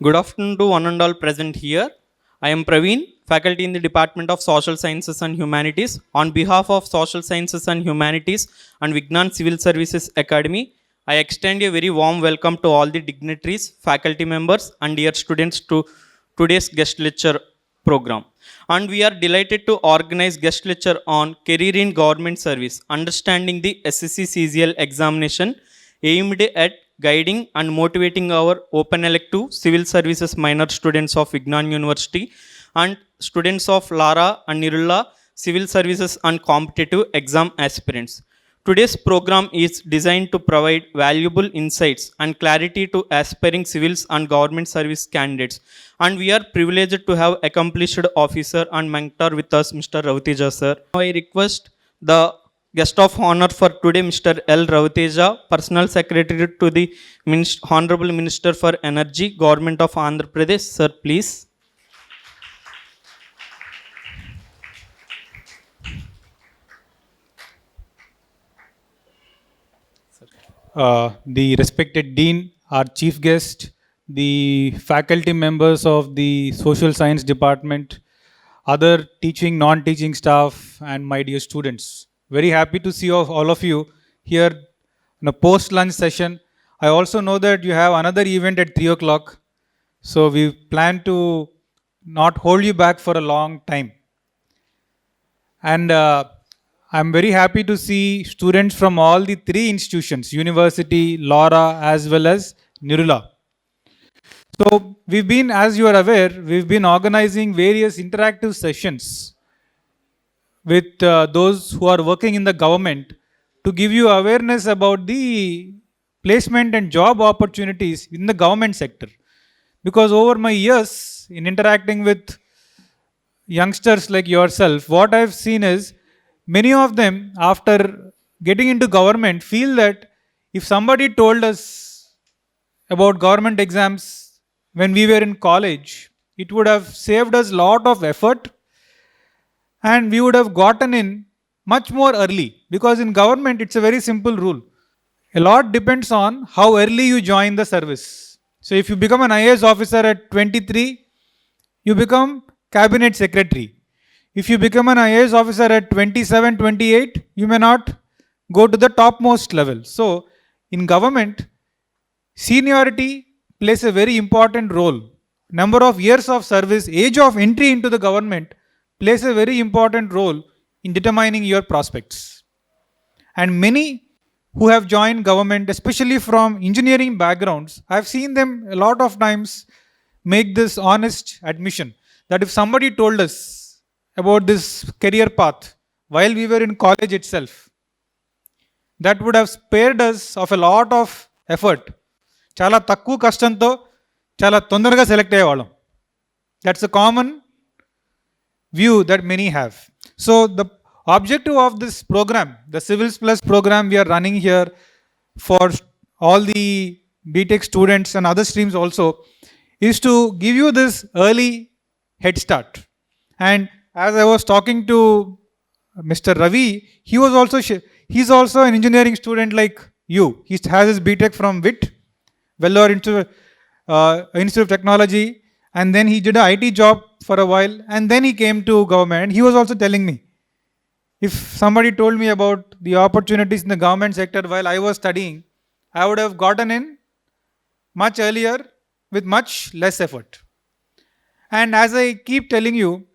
Good afternoon to one and all present here. I am Praveen, faculty in the Department of Social Sciences and Humanities. On behalf of Social Sciences and Humanities and Vignan Civil Services Academy, I extend a very warm welcome to all the dignitaries, faculty members and dear students to today's guest lecture program. And we are delighted to organize guest lecture on Career in Government Service, Understanding the SSC CGL Examination aimed at guiding and motivating our open elective civil services minor students of Vignan University and students of Lara and Nirulla civil services and competitive exam aspirants. Today's program is designed to provide valuable insights and clarity to aspiring civils and government service candidates. And we are privileged to have accomplished officer and mentor with us, Mr. Raviteja sir. Now I request the guest of honor for today, Mr. L. Raviteja, Personal Secretary to the Honorable Minister for Energy, Government of Andhra Pradesh. Sir, please. The respected Dean, our Chief Guest, the faculty members of the Social Science Department, other teaching, non-teaching staff, and my dear students. Very happy to see all of you here in a post-lunch session. I also know that you have another event at 3 o'clock, so we plan to not hold you back for a long time. And I'm very happy to see students from all the three institutions, University, Laura, as well as Nirulla. So we've been, as you are aware, we've been organizing various interactive sessions with those who are working in the government to give you awareness about the placement and job opportunities in the government sector. Because over my years in interacting with youngsters like yourself, what I've seen is many of them, after getting into government, feel that if somebody told us about government exams when we were in college, it would have saved us a lot of effort and we would have gotten in much more early. Because in government, it's a very simple rule. A lot depends on how early you join the service. So if you become an IAS officer at 23, you become cabinet secretary. If you become an IAS officer at 27, 28, you may not go to the topmost level. So, in government, seniority plays a very important role. Number of years of service, age of entry into the government plays a very important role in determining your prospects. And many who have joined government, especially from engineering backgrounds, I've seen them a lot of times make this honest admission that if somebody told us about this career path while we were in college itself, that would have spared us of a lot of effort. Chala takku kashtanto chala tondaraga select ayyavallam. That's a common view that many have. So the objective of this program, the Civils Plus program we are running here for all the BTech students and other streams also, is to give you this early head start. And as I was talking to Mr. Ravi, he's also an engineering student like you. He has his BTech from WIT, Vellore Institute of Technology, and then he did an IT job for a while, and then he came to government. And he was also telling me, if somebody told me about the opportunities in the government sector while I was studying, I would have gotten in much earlier with much less effort. And as I keep telling you,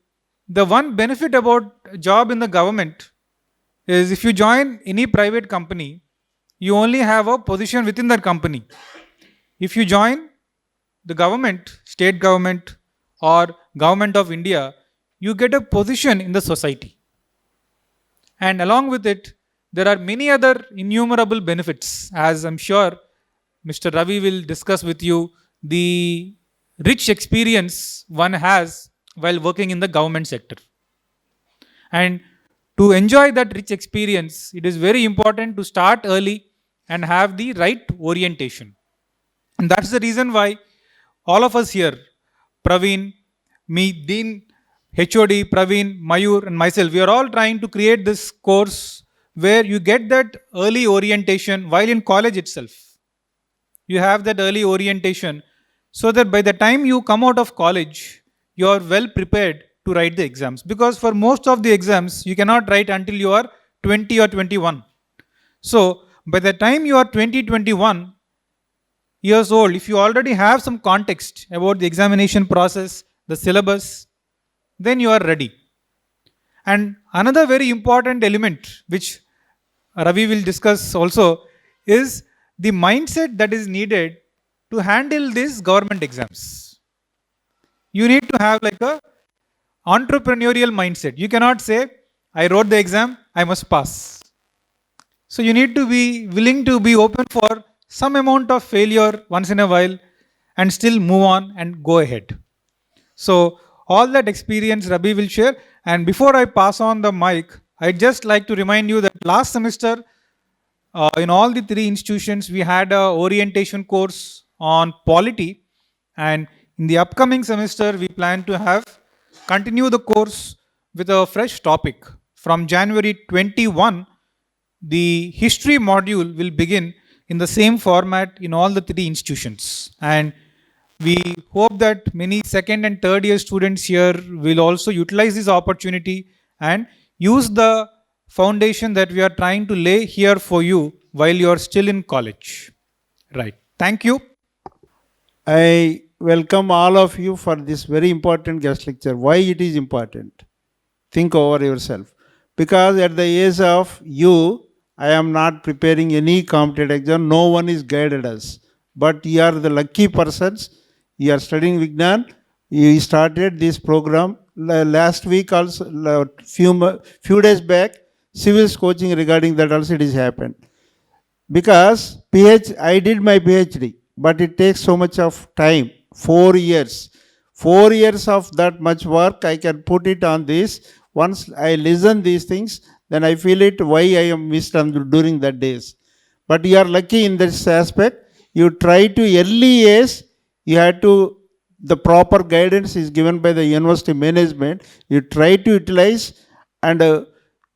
the one benefit about a job in the government is if you join any private company, you only have a position within that company. If you join the government, state government or government of India, you get a position in the society. And along with it, there are many other innumerable benefits, as I'm sure Mr. Ravi will discuss with you, the rich experience one has while working in the government sector. And to enjoy that rich experience, it is very important to start early and have the right orientation. And that's the reason why all of us here, Praveen, me, Dean, HOD, Praveen, Mayur and myself, we are all trying to create this course where you get that early orientation while in college itself. You have that early orientation so that by the time you come out of college, you are well prepared to write the exams. Because for most of the exams, you cannot write until you are 20 or 21. So by the time you are 20, 21 years old, if you already have some context about the examination process, the syllabus, then you are ready. And another very important element which Ravi will discuss also is the mindset that is needed to handle these government exams. You need to have like a entrepreneurial mindset. You cannot say, I wrote the exam, I must pass. So you need to be willing to be open for some amount of failure once in a while and still move on and go ahead. So all that experience Rabi will share. And before I pass on the mic, I'd just like to remind you that last semester in all the three institutions, we had a orientation course on polity, and in the upcoming semester, we plan to continue the course with a fresh topic. From January 21, the history module will begin in the same format in all the three institutions. And we hope that many second and third year students here will also utilize this opportunity and use the foundation that we are trying to lay here for you while you are still in college. Right. Thank you. I welcome all of you for this very important guest lecture. Why it is important? Think over yourself. Because at the age of you, I am not preparing any competitive exam. No one is guided us. But you are the lucky persons. You are studying Vignan. You started this program last week also, few days back, civils coaching regarding that also it has happened. Because I did my PhD, but it takes so much of time, 4 years. 4 years of that much work, I can put it on this. Once I listen these things, then I feel it why I am missed during that days. But you are lucky in this aspect. You try to early age, you had to, the proper guidance is given by the university management. You try to utilize and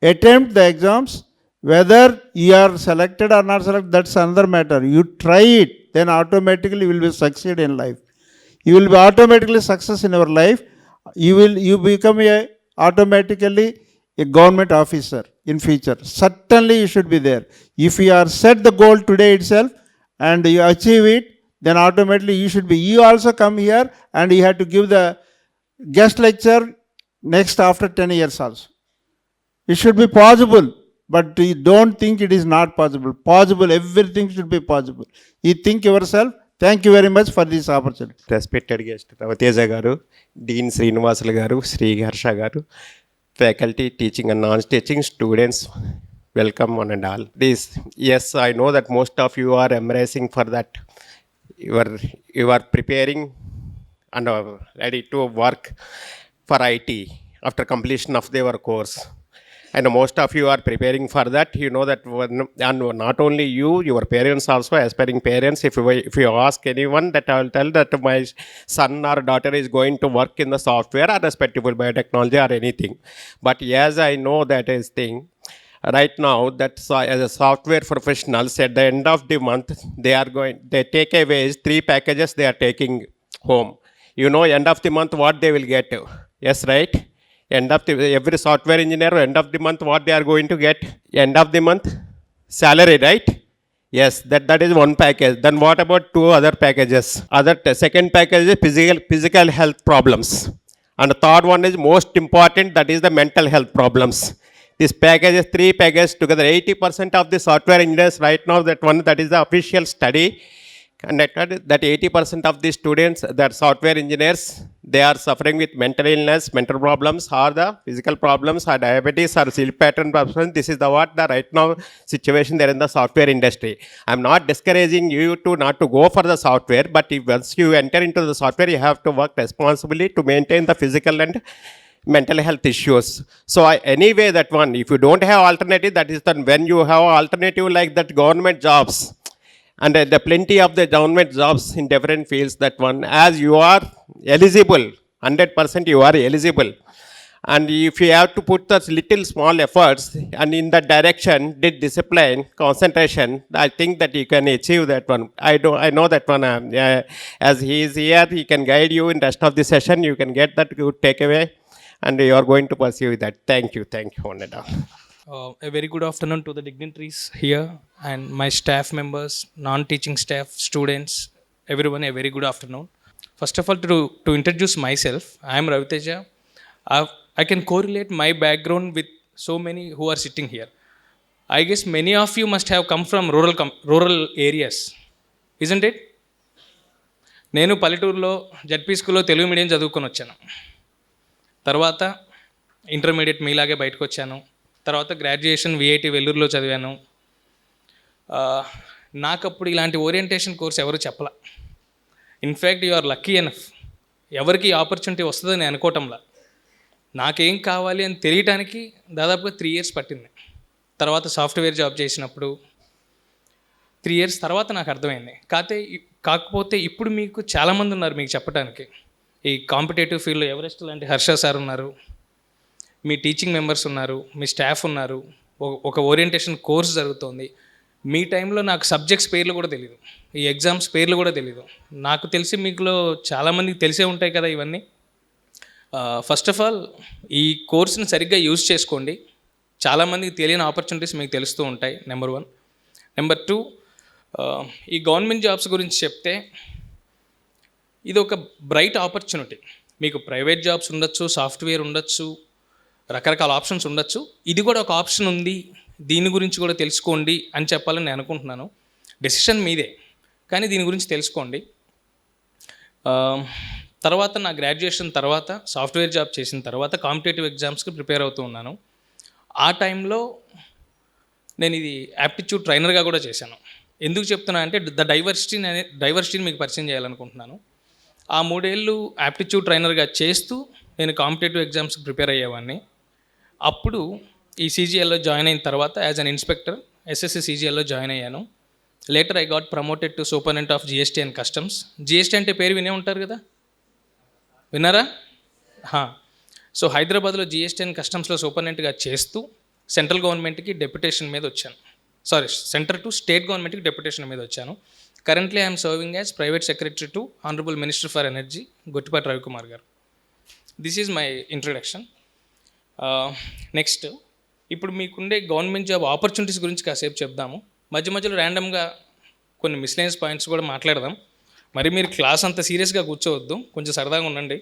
attempt the exams. Whether you are selected or not selected, that's another matter. You try it, then automatically you will be succeed in life. You will be automatically success in your life. You become automatically a government officer in future. Certainly you should be there. If you are set the goal today itself and you achieve it, then automatically you should be. You also come here and you have to give the guest lecture next after 10 years also. It should be possible. But you don't think it is not possible. Possible, everything should be possible. You think yourself. Thank you very much for this opportunity. Respected guest, Ravateja Garu, Dean Srinivasulu Garu, Sri Harsha Garu, faculty, teaching and non-teaching students, welcome one and all. Yes, I know that most of you are embracing for that. You are preparing and are ready to work for IT after completion of their course. And most of you are preparing for that. You know that, and not only you, your parents also, aspiring parents. If you ask anyone, that I will tell that my son or daughter is going to work in the software or respectable biotechnology or anything. But as I know that is thing, right now, that as a software professionals, at the end of the month, they take away 3 packages they are taking home. You know, end of the month, what they will get. Yes, right? Every software engineer, end of the month, what they are going to get? End of the month? Salary, right? Yes, that is one package. Then what about 2 other packages? Second package is physical health problems. And the third one is most important, that is the mental health problems. This package is 3 packages together. 80% of the software engineers right now, that is the official study. And that 80% of the students, that software engineers, they are suffering with mental illness, mental problems, or the physical problems, or diabetes, or sleep pattern problems. This is the right now situation there in the software industry. I'm not discouraging you to not to go for the software, but once you enter into the software, you have to work responsibly to maintain the physical and mental health issues. So anyway, that one, if you don't have alternative, that is then when you have alternative like that government jobs, and the plenty of the government jobs in different fields, that one, as you are eligible, 100% you are eligible. And if you have to put those little small efforts and in that direction, did discipline, concentration, I think that you can achieve that one. I know that one. As he is here, he can guide you in rest of the session. You can get that good takeaway, and you are going to pursue that. Thank you, one and all. A very good afternoon to the dignitaries here and my staff members, non-teaching staff, students, everyone. A very good afternoon. First of all, to introduce myself, I am Raviteja. I can correlate my background with so many who are sitting here. I guess many of you must have come from rural areas, isn't it? నేను పల్లెటూరులో ZP స్కూల్లో Telugu medium చదువుకొని వచ్చాను. తర్వాత intermediate మీలాగే బయటకు వచ్చాను. తర్వాత గ్రాడ్యుయేషన్ విఐటి వెల్లూరులో చదివాను. నాకు అప్పుడు ఇలాంటి ఓరియంటేషన్ కోర్స్ ఎవరు చెప్పలా. In fact you are lucky enough, ఎవరికి ఆపర్చునిటీ వస్తుందని నేను అనుకోవటంలా. నాకేం కావాలి అని తెలియటానికి దాదాపుగా 3 years పట్టింది. తర్వాత సాఫ్ట్వేర్ జాబ్ చేసినప్పుడు 3 years తర్వాత నాకు అర్థమైంది. కాకపోతే ఇప్పుడు మీకు చాలామంది ఉన్నారు మీకు చెప్పడానికి. ఈ కాంపిటేటివ్ ఫీల్డ్లో ఎవరెస్ట్ లాంటి హర్ష సార్ ఉన్నారు, మీ టీచింగ్ మెంబర్స్ ఉన్నారు, మీ స్టాఫ్ ఉన్నారు, ఒక ఓరియంటేషన్ కోర్స్ జరుగుతోంది. మీ టైంలో నాకు సబ్జెక్ట్స్ పేర్లు కూడా తెలియదు, ఈ ఎగ్జామ్స్ పేర్లు కూడా తెలియదు. నాకు తెలిసి మీకులో చాలామందికి తెలిసే ఉంటాయి కదా ఇవన్నీ. ఫస్ట్ ఆఫ్ ఆల్ ఈ కోర్స్ని సరిగ్గా యూజ్ చేసుకోండి. చాలామందికి తెలియని ఆపర్చునిటీస్ మీకు తెలుస్తూ ఉంటాయి. నెంబర్ 1. నెంబర్ 2, ఈ గవర్నమెంట్ జాబ్స్ గురించి చెప్తే ఇది ఒక బ్రైట్ ఆపర్చునిటీ. మీకు ప్రైవేట్ జాబ్స్ ఉండొచ్చు, సాఫ్ట్వేర్ ఉండొచ్చు, రకరకాల ఆప్షన్స్ ఉండొచ్చు. ఇది కూడా ఒక ఆప్షన్ ఉంది, దీని గురించి కూడా తెలుసుకోండి అని చెప్పాలని నేను అనుకుంటున్నాను. డెసిషన్ మీదే, కానీ దీని గురించి తెలుసుకోండి. తర్వాత నా గ్రాడ్యుయేషన్ తర్వాత సాఫ్ట్వేర్ జాబ్ చేసిన తర్వాత కాంపిటేటివ్ ఎగ్జామ్స్కి ప్రిపేర్ అవుతూ ఉన్నాను. ఆ టైంలో నేను ఇది యాప్టిట్యూడ్ ట్రైనర్గా కూడా చేశాను. ఎందుకు చెప్తున్నా అంటే డైవర్సిటీని మీకు పరిచయం చేయాలనుకుంటున్నాను. ఆ 3 ఏళ్ళు యాప్టిట్యూడ్ ట్రైనర్గా చేస్తూ నేను కాంపిటేటివ్ ఎగ్జామ్స్కి ప్రిపేర్ అయ్యేవాడిని. అప్పుడు ఈ సీజీఎల్లో జాయిన్ అయిన తర్వాత యాజ్ అన్ ఇన్స్పెక్టర్ ఎస్ఎస్సి సీజీఎల్లో జాయిన్ అయ్యాను. Later I got promoted to superintendent of GST and customs. GST అంటే పేరు వినే ఉంటారు కదా, విన్నారా? సో హైదరాబాద్లో జిఎస్టీ అండ్ కస్టమ్స్లో సూపరింటెండెంట్గా చేస్తూ సెంట్రల్ గవర్నమెంట్కి డెప్యుటేషన్ మీద వచ్చాను. సెంటర్ టు స్టేట్ గవర్నమెంట్కి డెప్యుటేషన్ మీద వచ్చాను. Currently I'm serving as private secretary to honourable minister for energy Gottipati Ravikumar గారు. This is my introduction. Next, ఇప్పుడు మీకుండే గవర్నమెంట్ జాబ్ ఆపర్చునిటీస్ గురించి కాసేపు చెప్దాము. మధ్యలో ర్యాండమ్గా కొన్ని మిస్లేనియస్ పాయింట్స్ కూడా మాట్లాడదాం. మరి మీరు క్లాస్ అంత సీరియస్గా కూర్చోవద్దు, కొంచెం సరదాగా ఉండండి.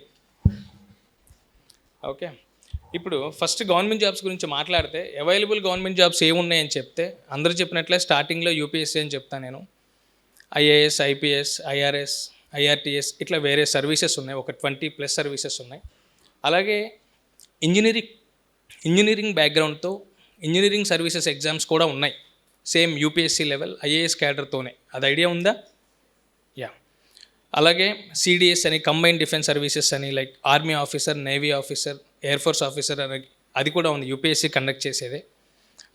ఓకే, ఇప్పుడు ఫస్ట్ గవర్నమెంట్ జాబ్స్ గురించి మాట్లాడితే అవైలబుల్ గవర్నమెంట్ జాబ్స్ ఏమున్నాయని చెప్తే అందరూ చెప్పినట్లే స్టార్టింగ్లో యూపీఎస్సీ అని చెప్తాను నేను. ఐఏఎస్, ఐపీఎస్, ఐఆర్ఎస్, ఐఆర్టీఎస్ ఇట్లా వేరే సర్వీసెస్ ఉన్నాయి, ఒక 20+ సర్వీసెస్ ఉన్నాయి. అలాగే ఇంజనీరింగ్ బ్యాక్గ్రౌండ్తో ఇంజనీరింగ్ సర్వీసెస్ ఎగ్జామ్స్ కూడా ఉన్నాయి, సేమ్ యూపీఎస్సీ లెవెల్ ఐఏఎస్ క్యాడర్తోనే. అది ఐడియా ఉందా? యా. అలాగే సిడిఎస్ అని, కంబైన్డ్ డిఫెన్స్ సర్వీసెస్ అని, like army officer, navy officer, air force officer అని, అది కూడా ఉంది, యూపీఎస్సీ కండక్ట్ చేసేదే.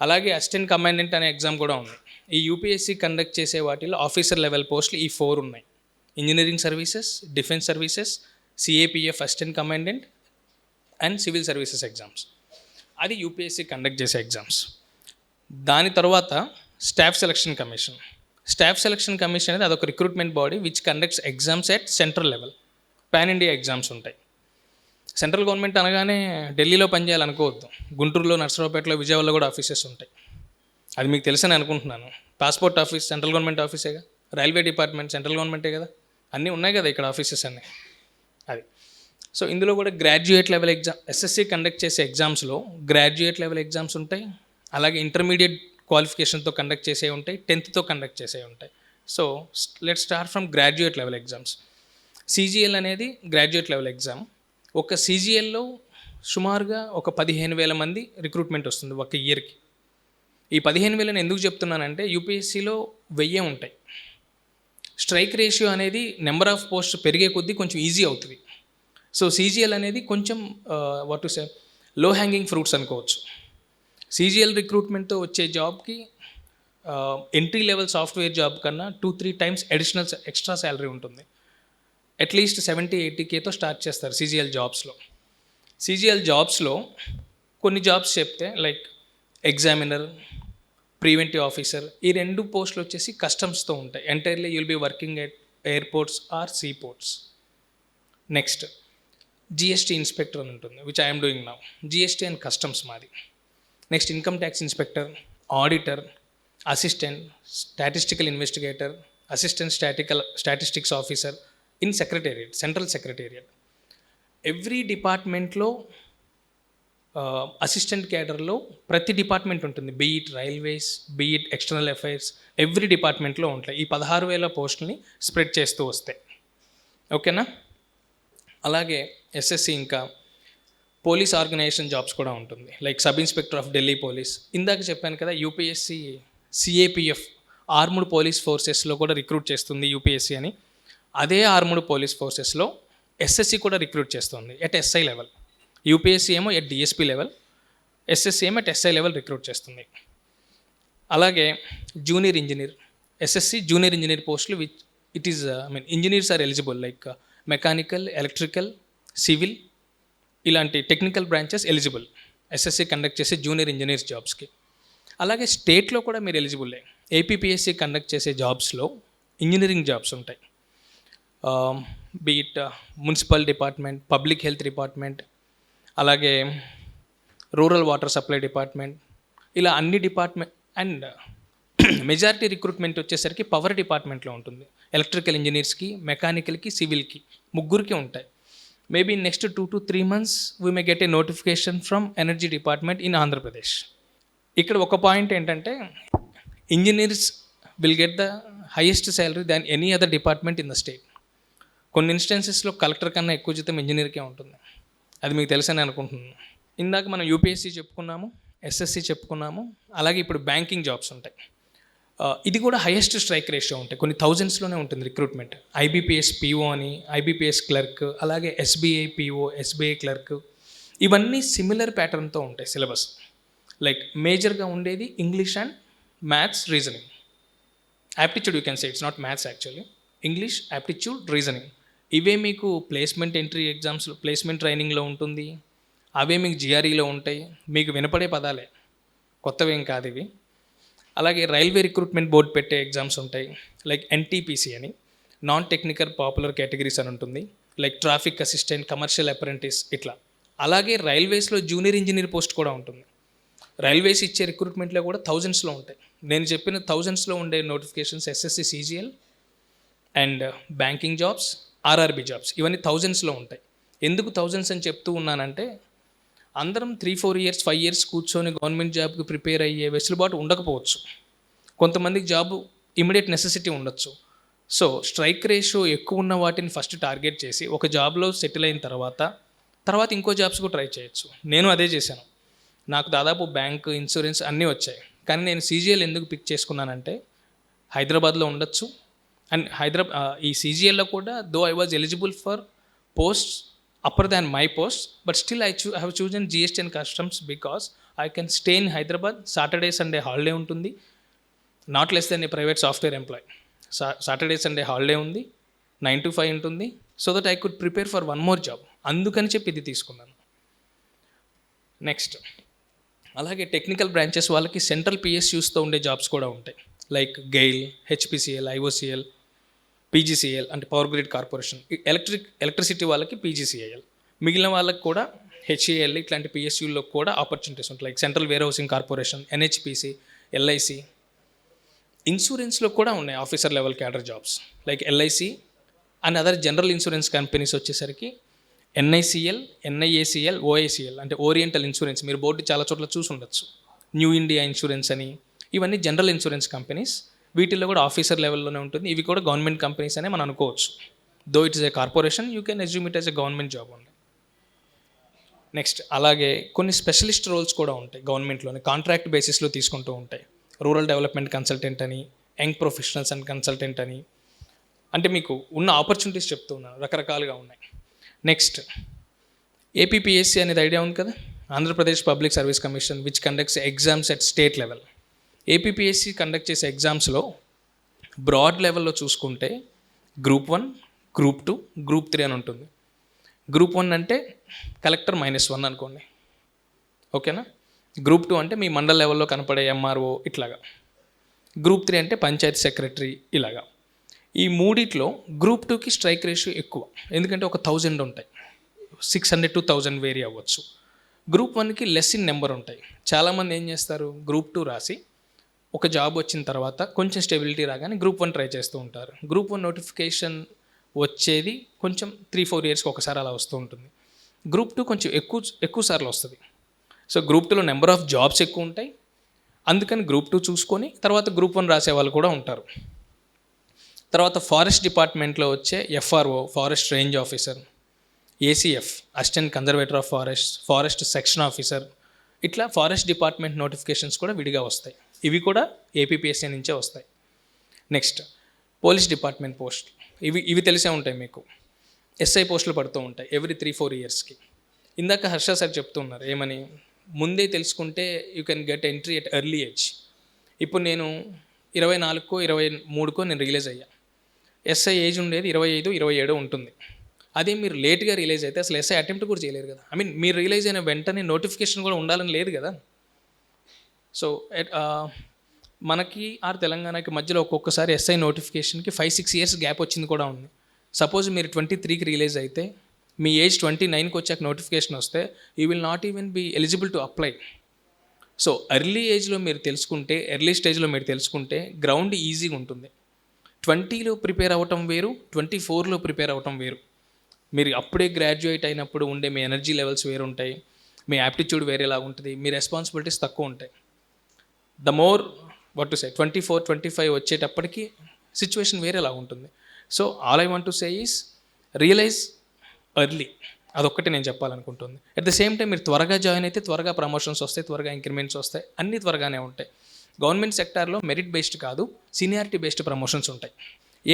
అలాగే అసిస్టెంట్ కమాండెంట్ అనే ఎగ్జామ్ కూడా ఉంది. ఈ యూపీఎస్సీ కండక్ట్ చేసే వాటిలో ఆఫీసర్ లెవెల్ పోస్టులు ఈ 4 ఉన్నాయి: engineering services, defence services, CAPF assistant commandant and civil services exams. అది యూపీఎస్సీ కండక్ట్ చేసే ఎగ్జామ్స్. దాని తర్వాత staff selection commission. Staff selection commission అనేది అదొక recruitment body which conducts exams at central level. Pan India exams ఉంటాయి. Central government అనగానే ఢిల్లీలో పనిచేయాలనుకోవద్దు, గుంటూరులో, నర్సరావుపేటలో, విజయవాడలో కూడా ఆఫీసెస్ ఉంటాయి. అది మీకు తెలుసని అనుకుంటున్నాను. పాస్పోర్ట్ ఆఫీస్ సెంట్రల్ గవర్నమెంట్ ఆఫీసేగా, రైల్వే డిపార్ట్మెంట్ సెంట్రల్ గవర్నమెంటే కదా, అన్నీ ఉన్నాయి కదా ఇక్కడ ఆఫీసెస్ అన్నీ. అది సో ఇందులో కూడా graduate level exam, SSC conduct చేసే ఎగ్జామ్స్లో గ్రాడ్యుయేట్ లెవెల్ ఎగ్జామ్స్ ఉంటాయి. అలాగే ఇంటర్మీడియట్ క్వాలిఫికేషన్తో కండక్ట్ చేసే ఉంటాయి, 10th కండక్ట్ చేసే ఉంటాయి. So let start from graduate level exams. CGL అనేది గ్రాడ్యుయేట్ లెవెల్ ఎగ్జామ్. ఒక సీజీఎల్లో సుమారుగా ఒక 15,000 మంది రిక్రూట్మెంట్ వస్తుంది ఒక ఇయర్కి. ఈ 15,000 ఎందుకు చెప్తున్నానంటే యూపీఎస్సీలో 1000 ఉంటాయి. స్ట్రైక్ రేషియో అనేది నెంబర్ ఆఫ్ పోస్ట్ పెరిగే కొద్దీ కొంచెం ఈజీ అవుతుంది. సో సీజీఎల్ అనేది కొంచెం వాట్ టు సే లో హ్యాంగింగ్ ఫ్రూట్స్ అనుకోవచ్చు. సీజీఎల్ రిక్రూట్మెంట్తో వచ్చే జాబ్కి ఎంట్రీ లెవెల్ సాఫ్ట్వేర్ జాబ్ కన్నా 2-3 times అడిషనల్ ఎక్స్ట్రా శాలరీ ఉంటుంది. అట్లీస్ట్ 70-80Kతో స్టార్ట్ చేస్తారు సీజీఎల్ జాబ్స్లో. CGL జాబ్స్లో కొన్ని జాబ్స్ చెప్తే లైక్ ఎగ్జామినర్, ప్రివెంటివ్ ఆఫీసర్, ఈ 2 పోస్టులు వచ్చేసి కస్టమ్స్తో ఉంటాయి. Entirely you'll be working at airports or seaports. Next GST inspector అని ఉంటుంది, which I'm doing now. GST and customs మాది. Next income tax inspector, auditor, assistant, statistical investigator, assistant statistics officer in secretariat, central secretariat. Every డిపార్ట్మెంట్లో assistant క్యాడర్లో ప్రతి department ఉంటుంది. Be it railways, be it external affairs, every డిపార్ట్మెంట్లో ఉంటాయి. ఈ 16,000 పోస్టుల్ని spread చేస్తూ వస్తాయి. ఓకేనా? అలాగే SSC ఇంకా పోలీస్ ఆర్గనైజేషన్ జాబ్స్ కూడా ఉంటుంది, like sub inspector of Delhi police. ఇందాక చెప్పాను కదా, UPSC CAPF ఆర్మ్డ్ పోలీస్ ఫోర్సెస్లో కూడా రిక్రూట్ చేస్తుంది UPSC అని. అదే ఆర్మ్డ్ పోలీస్ ఫోర్సెస్లో SSC కూడా రిక్రూట్ చేస్తుంది ఎట్ SI లెవెల్. UPSC ఏమో ఎట్ DSP లెవెల్, SSC ఏమో ఎట్ SI లెవెల్ రిక్రూట్ చేస్తుంది. అలాగే junior engineer, SSC junior engineer పోస్టులు which it is engineers are eligible, like mechanical, electrical, civil ఇలాంటి technical branches eligible SSC conduct చేసే junior engineers జాబ్స్కి. అలాగే స్టేట్లో కూడా మీరు ఎలిజిబుల్లే. APPSC కండక్ట్ చేసే జాబ్స్లో ఇంజనీరింగ్ జాబ్స్ ఉంటాయి. Beat municipal department, public health department, అలాగే రూరల్ వాటర్ సప్లై డిపార్ట్మెంట్, ఇలా అన్ని డిపార్ట్మెంట్. అండ్ మెజారిటీ రిక్రూట్మెంట్ వచ్చేసరికి పవర్ డిపార్ట్మెంట్లో ఉంటుంది. ఎలక్ట్రికల్ ఇంజనీర్స్కి, మెకానికల్కి, సివిల్కి ముగ్గురికి ఉంటాయి. Maybe next 2 to 3 months we may get a notification from energy department in Andhra Pradesh. ఇక్కడ ఒక పాయింట్ ఏంటంటే, engineers will get the highest salary than any other department in the state. కొన్ని ఇన్స్టెన్సెస్లో collector కన్నా ఎక్కువ జీతం ఇంజనీర్కే ఉంటుంది. అది మీకు తెలుసని అనుకుంటున్నాను. ఇందాక మనం UPSC చెప్పుకున్నాము, SSC చెప్పుకున్నాము, అలాగే ఇప్పుడు బ్యాంకింగ్ జాబ్స్ ఉంటాయి. ఇది కూడా హైయెస్ట్ స్ట్రైక్ రేషియో ఉంటాయి, కొన్ని థౌజండ్స్లోనే ఉంటుంది రిక్రూట్మెంట్. IBPS PO అని, IBPS క్లర్క్, అలాగే SBI PO, SBI క్లర్క్, ఇవన్నీ సిమిలర్ ప్యాటర్న్తో ఉంటాయి సిలబస్. లైక్ మేజర్గా ఉండేది English and maths, reasoning, aptitude. You can say it's not maths actually, English, aptitude, reasoning. ఇవే మీకు ప్లేస్మెంట్ ఎంట్రీ ఎగ్జామ్స్లో, ప్లేస్మెంట్ ట్రైనింగ్లో ఉంటుంది. అవే మీకు GREలో ఉంటాయి. మీకు వినపడే పదాలే, కొత్తవేం కాదు ఇవి. అలాగే రైల్వే రిక్రూట్మెంట్ బోర్డు పెట్టే ఎగ్జామ్స్ ఉంటాయి, లైక్ NTPC అని, నాన్ టెక్నికల్ పాపులర్ కేటగిరీస్ అని ఉంటుంది, like traffic assistant, commercial apprentice ఇట్లా. అలాగే రైల్వేస్లో జూనియర్ ఇంజనీర్ పోస్ట్ కూడా ఉంటుంది. రైల్వేస్ ఇచ్చే రిక్రూట్మెంట్లో కూడా థౌజండ్స్లో ఉంటాయి. నేను చెప్పిన థౌజండ్స్లో ఉండే notifications SSC CGL and banking jobs, RRB jobs, ఇవన్నీ థౌజండ్స్లో ఉంటాయి. ఎందుకు థౌజండ్స్ అని చెప్తూ ఉన్నానంటే, అందరం 3-4 years 5 years కూర్చొని గవర్నమెంట్ జాబ్కి ప్రిపేర్ అయ్యే వెసులుబాటు ఉండకపోవచ్చు. కొంతమందికి జాబ్ ఇమీడియట్ నెసెసిటీ ఉండొచ్చు. సో స్ట్రైక్ రేషియో ఎక్కువ ఉన్న వాటిని ఫస్ట్ టార్గెట్ చేసి ఒక జాబ్లో సెటిల్ అయిన తర్వాత ఇంకో జాబ్స్కు ట్రై చేయొచ్చు. నేను అదే చేశాను. నాకు దాదాపు బ్యాంక్, ఇన్సూరెన్స్ అన్నీ వచ్చాయి. కానీ నేను CGL ఎందుకు పిక్ చేసుకున్నానంటే, హైదరాబాద్లో ఉండొచ్చు. అండ్ ఈ CGLలో కూడా though I was eligible for post upper than my post, but still I have chosen GST and customs because I can stay in Hyderabad. Saturday, Sunday holiday untundi, not less than a private software employee. Saturday, Sunday holiday undi, 9 to 5 untundi, so that I could prepare for one more job. Andukani cheppi idi తీసుకున్నాను. Next అలాగే technical branches వాళ్ళకి central PSUస్తో ఉండే jobs కూడా ఉంటాయి, like GAIL, HPCL, IOCL, PGCL అంటే power grid corporation. Electricity వాళ్ళకి PGCIL, మిగిలిన వాళ్ళకి కూడా HAL ఇట్లాంటి PSUల్లో కూడా ఆపర్చునిటీస్ ఉంటాయి, like central warehousing corporation, NHPC, LIC. ఇన్సూరెన్స్లో కూడా ఉన్నాయి officer level cadre jobs, like LIC and other general insurance companies వచ్చేసరికి NICL, NIACL, OICL అంటే ఓరియంటల్ ఇన్సూరెన్స్. మీరు బోర్డు చాలా చోట్ల చూసి ఉండొచ్చు. న్యూ ఇండియా ఇన్సూరెన్స్ అని, ఇవన్నీ జనరల్ ఇన్సూరెన్స్ కంపెనీస్. వీటిల్లో కూడా ఆఫీసర్ లెవెల్లోనే ఉంటుంది. ఇవి కూడా గవర్నమెంట్ కంపెనీస్ అనే మనం అనుకోవచ్చు. Though it is a corporation, you can assume it as a government job only. Next అలాగే కొన్ని స్పెషలిస్ట్ రోల్స్ కూడా ఉంటాయి గవర్నమెంట్లోనే, కాంట్రాక్ట్ బేసిస్లో తీసుకుంటూ ఉంటాయి. రూరల్ డెవలప్మెంట్ కన్సల్టెంట్ అని, యంగ్ ప్రొఫెషనల్స్ అండ్ కన్సల్టెంట్ అని. అంటే మీకు ఉన్న ఆపర్చునిటీస్ చెప్తూ ఉన్నాను, రకరకాలుగా ఉన్నాయి. నెక్స్ట్ APPSC అనేది ఐడియా ఉంది కదా, Andhra Pradesh public service commission, which conducts exams at state level. APPSC conduct చేసే ఎగ్జామ్స్లో బ్రాడ్ లెవెల్లో చూసుకుంటే Group 1, Group 2, Group 3 అని ఉంటుంది. Group 1 అంటే కలెక్టర్ -1 అనుకోండి, ఓకేనా. గ్రూప్ 2 అంటే మీ మండల లెవెల్లో కనపడే ఎంఆర్ఓ ఇట్లాగా. గ్రూప్ 3 అంటే పంచాయతీ సెక్రటరీ ఇలాగా. ఈ మూడిట్లో గ్రూప్ 2కి స్ట్రైక్ రేషియో ఎక్కువ, ఎందుకంటే ఒక 1000 ఉంటాయి, 600 to 1000 వేరీ అవ్వచ్చు. గ్రూప్ 1కి లెస్ ఇన్ నెంబర్ ఉంటాయి. చాలామంది ఏం చేస్తారు, గ్రూప్ 2 రాసి ఒక జాబ్ వచ్చిన తర్వాత కొంచెం స్టెబిలిటీ రాగానే గ్రూప్ 1 ట్రై చేస్తూ ఉంటారు. గ్రూప్ 1 నోటిఫికేషన్ వచ్చేది కొంచెం 3-4 ఇయర్స్కి ఒకసారి అలా వస్తూ ఉంటుంది. గ్రూప్ 2 కొంచెం ఎక్కువ సార్లు వస్తుంది. సో గ్రూప్ 2లో నెంబర్ ఆఫ్ జాబ్స్ ఎక్కువ ఉంటాయి, అందుకని గ్రూప్ 2 చూసుకొని తర్వాత గ్రూప్ 1 రాసే వాళ్ళు కూడా ఉంటారు. తర్వాత ఫారెస్ట్ డిపార్ట్మెంట్లో వచ్చే FRO, forest range officer, ACF, assistant conservator of forest section officer, ఇట్లా ఫారెస్ట్ డిపార్ట్మెంట్ నోటిఫికేషన్స్ కూడా విడిగా వస్తాయి. ఇవి కూడా ఏపీపీఎస్సీ నుంచే వస్తాయి. నెక్స్ట్ పోలీస్ డిపార్ట్మెంట్ పోస్ట్, ఇవి తెలిసే ఉంటాయి మీకు. ఎస్ఐ పోస్టులు పడుతూ ఉంటాయి ఎవ్రీ 3-4 ఇయర్స్కి. ఇందాక హర్ష సార్ చెప్తున్నారు ఏమని, ముందే తెలుసుకుంటే you can get entry at early age. ఇప్పుడు నేను 24కో 23కో నేను రిలీజ్ అయ్యా, ఎస్ఐ ఏజ్ ఉండేది 25-27 ఉంటుంది. అదే మీరు లేట్గా రిలీజ్ అయితే అసలు ఎస్ఐ అటెంప్ట్ కూడా చేయలేరు కదా. ఐ మీన్ మీరు రిలీజ్ అయిన వెంటనే నోటిఫికేషన్ కూడా ఉండాలని లేదు కదా. సో మనకి తెలంగాణకి మధ్యలో ఒక్కొక్కసారి ఎస్ఐ నోటిఫికేషన్కి 5-6 ఇయర్స్ గ్యాప్ వచ్చింది కూడా ఉంది. సపోజ్ మీరు 23కి రిలీజ్ అయితే మీ ఏజ్ 29కి వచ్చాక నోటిఫికేషన్ వస్తే you will not even be eligible to apply. So early ఏజ్లో మీరు తెలుసుకుంటే, ఎర్లీ స్టేజ్లో మీరు తెలుసుకుంటే గ్రౌండ్ ఈజీగా ఉంటుంది. 20లో ప్రిపేర్ అవ్వటం వేరు, 24లో ప్రిపేర్ అవ్వటం వేరు. మీరు అప్పుడే గ్రాడ్యుయేట్ అయినప్పుడు ఉండే మీ ఎనర్జీ లెవెల్స్ వేరు ఉంటాయి, మీ యాప్టిట్యూడ్ వేరేలా ఉంటుంది, మీ రెస్పాన్సిబిలిటీస్ తక్కువ ఉంటాయి. ద మోర్ 24-25 వచ్చేటప్పటికి సిచ్యువేషన్ వేరేలా ఉంటుంది. So all I want to say is realise early, అదొక్కటి నేను చెప్పాలనుకుంటుంది. అట్ ద సేమ్ టైం మీరు త్వరగా జాయిన్ అయితే త్వరగా ప్రమోషన్స్ వస్తాయి, త్వరగా ఇంక్రిమెంట్స్ వస్తాయి, అన్నీ త్వరగానే ఉంటాయి. గవర్నమెంట్ సెక్టార్లో మెరిట్ బేస్డ్ కాదు, సీనియారిటీ బేస్డ్ ప్రమోషన్స్ ఉంటాయి.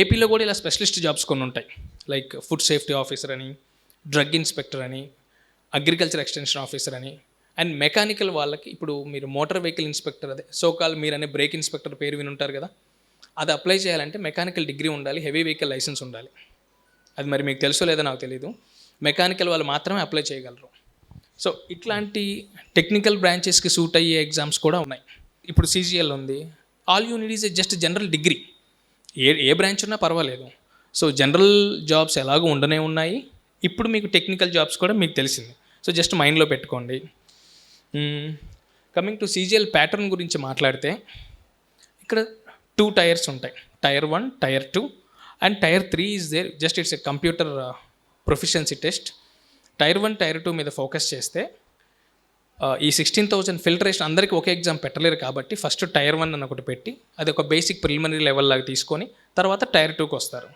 ఏపీలో కూడా ఇలా స్పెషలిస్ట్ జాబ్స్ కొన్ని ఉంటాయి, లైక్ ఫుడ్ సేఫ్టీ ఆఫీసర్ అని, డ్రగ్ ఇన్స్పెక్టర్ అని, అగ్రికల్చర్ ఎక్స్టెన్షన్ ఆఫీసర్ అని. అండ్ మెకానికల్ వాళ్ళకి ఇప్పుడు మీరు మోటార్ వెహికల్ ఇన్స్పెక్టర్, అదే సోకాల్ మీరనే బ్రేక్ ఇన్స్పెక్టర్ పేరు వినుంటారు కదా, అది అప్లై చేయాలంటే మెకానికల్ డిగ్రీ ఉండాలి, హెవీ వెహికల్ లైసెన్స్ ఉండాలి. అది మరి మీకు తెలుసో లేదో నాకు తెలియదు. మెకానికల్ వాళ్ళు మాత్రమే అప్లై చేయగలరు. సో ఇట్లాంటి టెక్నికల్ బ్రాంచెస్కి సూట్ అయ్యే ఎగ్జామ్స్ కూడా ఉన్నాయి. ఇప్పుడు సీజీఎల్ ఉంది, all you need is just general degree, A branch ఉన్నా పర్వాలేదు. సో జనరల్ జాబ్స్ ఎలాగో ఉండనే ఉన్నాయి, ఇప్పుడు మీకు టెక్నికల్ జాబ్స్ కూడా మీకు తెలిసింది. సో జస్ట్ మైండ్లో పెట్టుకోండి. కమింగ్ టు సీజీఎల్ ప్యాటర్న్ గురించి మాట్లాడితే ఇక్కడ 2 టైర్స్ ఉంటాయి, tier 1, tier 2 and tier 3 is there. Just it's a computer proficiency test. Tier 1, tier 2 మీద ఫోకస్ చేస్తే ఈ 16,000 ఫిల్టరేషన్ అందరికీ ఒకే ఎగ్జామ్ పెట్టలేరు కాబట్టి ఫస్ట్ టైర్ 1 అని ఒకటి పెట్టి అది ఒక బేసిక్ ప్రిలిమినరీ లెవెల్ లాగా తీసుకొని తర్వాత టైర్ 2కి వస్తారు.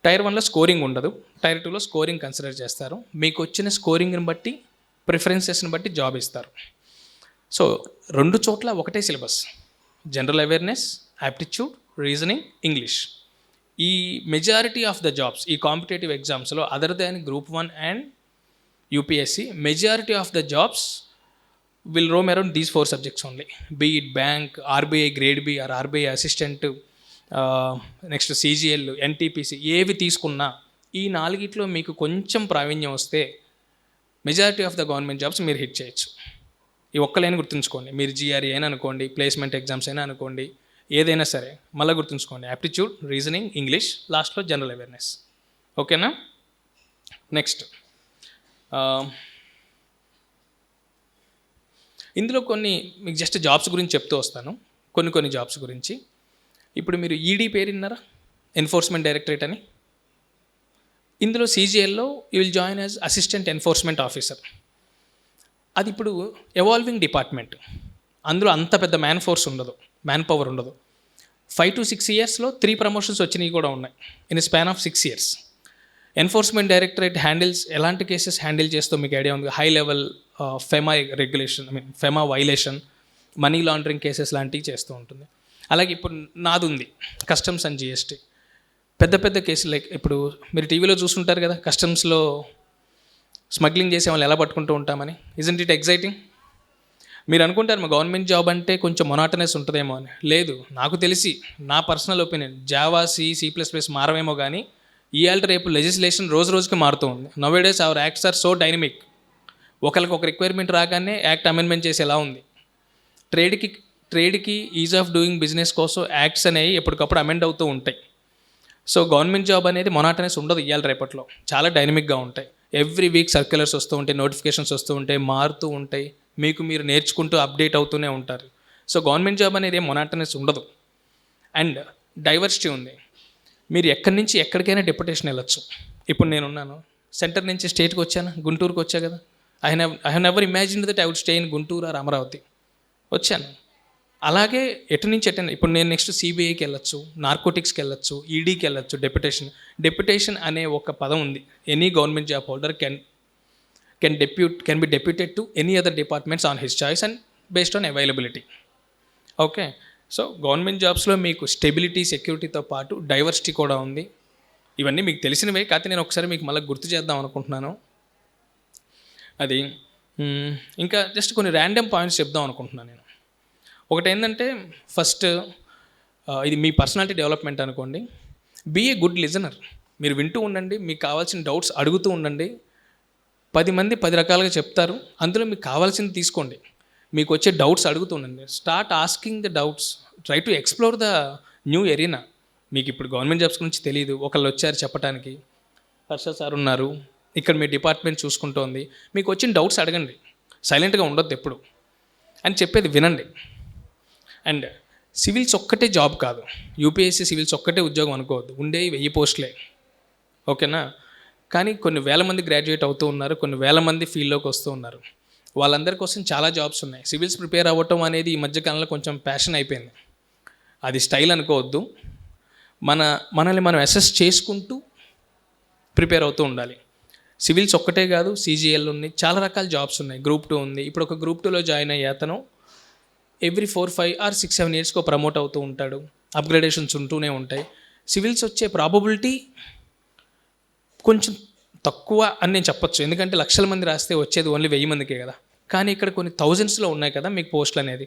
టైర్ 1లో స్కోరింగ్ ఉండదు, టైర్ 2లో స్కోరింగ్ కన్సిడర్ చేస్తారు. మీకు వచ్చిన స్కోరింగ్ని బట్టి, ప్రిఫరెన్సెస్ని బట్టి జాబ్ ఇస్తారు. సో 2 చోట్ల ఒకటే syllabus, general awareness, aptitude, reasoning, English. ఈ మెజారిటీ ఆఫ్ ద జాబ్స్ ఈ కాంపిటేటివ్ ఎగ్జామ్స్లో other than group 1 and UPSC, majority of the jobs will roam around these 4 subjects only. Be it bank, RBI grade B or RBI assistant, next CGL, NTPC, ఏవి తీసుకున్నా ఈ 4 మీకు కొంచెం ప్రావీణ్యం వస్తే majority of the government jobs మీరు hit చేయొచ్చు. ఈ ఒక్కలైనా గుర్తుంచుకోండి. మీరు జీఆర్ఈ అయినా అనుకోండి, ప్లేస్మెంట్ ఎగ్జామ్స్ అయినా అనుకోండి, ఏదైనా సరే మళ్ళీ గుర్తుంచుకోండి, యాప్టిట్యూడ్, రీజనింగ్, ఇంగ్లీష్, లాస్ట్లో జనరల్ అవేర్నెస్. ఓకేనా? నెక్స్ట్ ఇందులో కొన్ని మీకు జస్ట్ జాబ్స్ గురించి చెప్తూ వస్తాను, కొన్ని జాబ్స్ గురించి. ఇప్పుడు మీరు ఈడీ పేరు విన్నారా, ఎన్ఫోర్స్మెంట్ డైరెక్టరేట్ అని. ఇందులో సీజీఎల్లో you will join as assistant enforcement officer. అది ఇప్పుడు ఎవాల్వింగ్ డిపార్ట్మెంట్, అందులో అంత పెద్ద మ్యాన్ పవర్ ఉండదు. 5 to 6 ఇయర్స్లో 3 ప్రమోషన్స్ వచ్చినాయి కూడా ఉన్నాయి in span of 6 years. Enforcement directorate ఎలాంటి కేసెస్ హ్యాండిల్ చేస్తూ మీకు ఐడియా ఉంది? High level FEMA regulation, FEMA violation, money laundering cases లాంటివి చేస్తూ ఉంటుంది. అలాగే ఇప్పుడు నాది ఉంది కస్టమ్స్ అండ్ జిఎస్టీ. పెద్ద కేసులు, లైక్ ఇప్పుడు మీరు టీవీలో చూస్తుంటారు కదా, కస్టమ్స్లో స్మగ్లింగ్ చేసే వాళ్ళు ఎలా పట్టుకుంటూ ఉంటామని. Isn't it exciting? మీరు అనుకుంటారు మా గవర్నమెంట్ జాబ్ అంటే కొంచెం మొనాటనెస్ ఉంటుందేమో అని. లేదు, నాకు తెలిసి నా పర్సనల్ ఒపీనియన్, జావా, C++ మారవేమో కానీ ఇవాళ రేపు లెజిస్లేషన్ రోజు రోజుకి మారుతూ ఉంది. Nowadays our acts are so dynamic. ఒకరికి ఒక రిక్వైర్మెంట్ రాగానే యాక్ట్ అమెండ్మెంట్ చేసేలా ఉంది. ట్రేడ్కి ఈజ్ ఆఫ్ డూయింగ్ బిజినెస్ కోసం యాక్ట్స్ అనేవి ఎప్పటికప్పుడు అమెండ్ అవుతూ ఉంటాయి. సో గవర్నమెంట్ జాబ్ అనేది మొనాటనెస్ ఉండదు ఇవాళ రేపట్లో, చాలా డైనమిక్గా ఉంటాయి. ఎవ్రీ వీక్ సర్క్యులర్స్ వస్తూ ఉంటాయి, నోటిఫికేషన్స్ వస్తూ ఉంటాయి, మారుతూ ఉంటాయి, మీకు మీరు నేర్చుకుంటూ అప్డేట్ అవుతూనే ఉంటారు. సో గవర్నమెంట్ జాబ్ అనేది ఏం మొనాటనెస్ ఉండదు. అండ్ డైవర్సిటీ ఉంది. మీరు ఎక్కడి నుంచి ఎక్కడికైనా డెప్యుటేషన్ వెళ్ళొచ్చు. ఇప్పుడు నేనున్నాను, సెంటర్ నుంచి స్టేట్కి వచ్చాను, గుంటూరుకి వచ్చా కదా. I have never imagined that I would stay in Guntur or Amaravati. వచ్చాను. అలాగే ఎటు నుంచి ఎటు, ఇప్పుడు నేను నెక్స్ట్ సిబిఐకి వెళ్ళొచ్చు, నార్కోటిక్స్కి వెళ్ళొచ్చు, ఈడీకి వెళ్ళొచ్చు. డెప్యుటేషన్ అనే ఒక పదం ఉంది. Any government job holder can be deputed to any other departments on his choice and based on availability. Okay, so government జాబ్స్లో మీకు స్టెబిలిటీ, సెక్యూరిటీతో పాటు డైవర్సిటీ కూడా ఉంది. ఇవన్నీ మీకు తెలిసినవే, కాకపోతే నేను ఒకసారి మీకు మళ్ళీ గుర్తు చేద్దాం అనుకుంటున్నాను. అది ఇంకా జస్ట్ కొన్ని ర్యాండమ్ పాయింట్స్ చెప్దాం అనుకుంటున్నాను నేను. ఒకటి ఏంటంటే, ఫస్ట్ ఇది మీ పర్సనాలిటీ డెవలప్మెంట్ అనుకోండి. Be a good listener. మీరు వింటూ ఉండండి, మీకు కావాల్సిన డౌట్స్ అడుగుతూ ఉండండి. 10 మంది 10 రకాలుగా చెప్తారు, అందులో మీకు కావాల్సింది తీసుకోండి. మీకు వచ్చే డౌట్స్ అడుగుతూ ఉండండి. Start asking the doubts, try to explore the new arena. మీకు ఇప్పుడు గవర్నమెంట్ జాబ్స్ గురించి తెలియదు, ఒకళ్ళు వచ్చారు చెప్పడానికి, హర్ష సార్ ఉన్నారు, ఇక్కడ మీ డిపార్ట్మెంట్ చూసుకుంటోంది, మీకు వచ్చిన డౌట్స్ అడగండి. సైలెంట్గా ఉండొద్దు ఎప్పుడు, అని చెప్పేది వినండి. అండ్ సివిల్స్ ఒక్కటే జాబ్ కాదు, యూపీఎస్సీ సివిల్స్ ఒక్కటే ఉద్యోగం అనుకోవద్దు. ఉండేవి 1000 పోస్టులే, ఓకేనా. కానీ కొన్ని వేల మంది గ్రాడ్యుయేట్ అవుతూ ఉన్నారు, కొన్ని వేల మంది ఫీల్డ్లోకి వస్తూ ఉన్నారు. వాళ్ళందరి కోసం చాలా జాబ్స్ ఉన్నాయి. సివిల్స్ ప్రిపేర్ అవ్వటం అనేది ఈ మధ్యకాలంలో కొంచెం ప్యాషన్ అయిపోయింది. అది స్టైల్ అనుకోవద్దు. మనల్ని మనం అసెస్ చేసుకుంటూ ప్రిపేర్ అవుతూ ఉండాలి. సివిల్స్ ఒక్కటే కాదు, సీజీఎల్ ఉంది, చాలా రకాల జాబ్స్ ఉన్నాయి. గ్రూప్ 2 ఉంది. ఇప్పుడు ఒక గ్రూప్ 2లో జాయిన్ అయ్యే అతను ఎవ్రీ 4, 5 or 6, 7 ఇయర్స్కో ప్రమోట్ అవుతూ ఉంటాడు. అప్గ్రేడేషన్స్ ఉంటూనే ఉంటాయి. సివిల్స్ వచ్చే ప్రాబబిలిటీ కొంచెం తక్కువ అని నేను చెప్పొచ్చు, ఎందుకంటే లక్షల మంది రాస్తే వచ్చేది ఓన్లీ 1000 మందికే కదా. కానీ ఇక్కడ కొన్ని థౌజండ్స్లో ఉన్నాయి కదా మీకు పోస్టులు అనేది.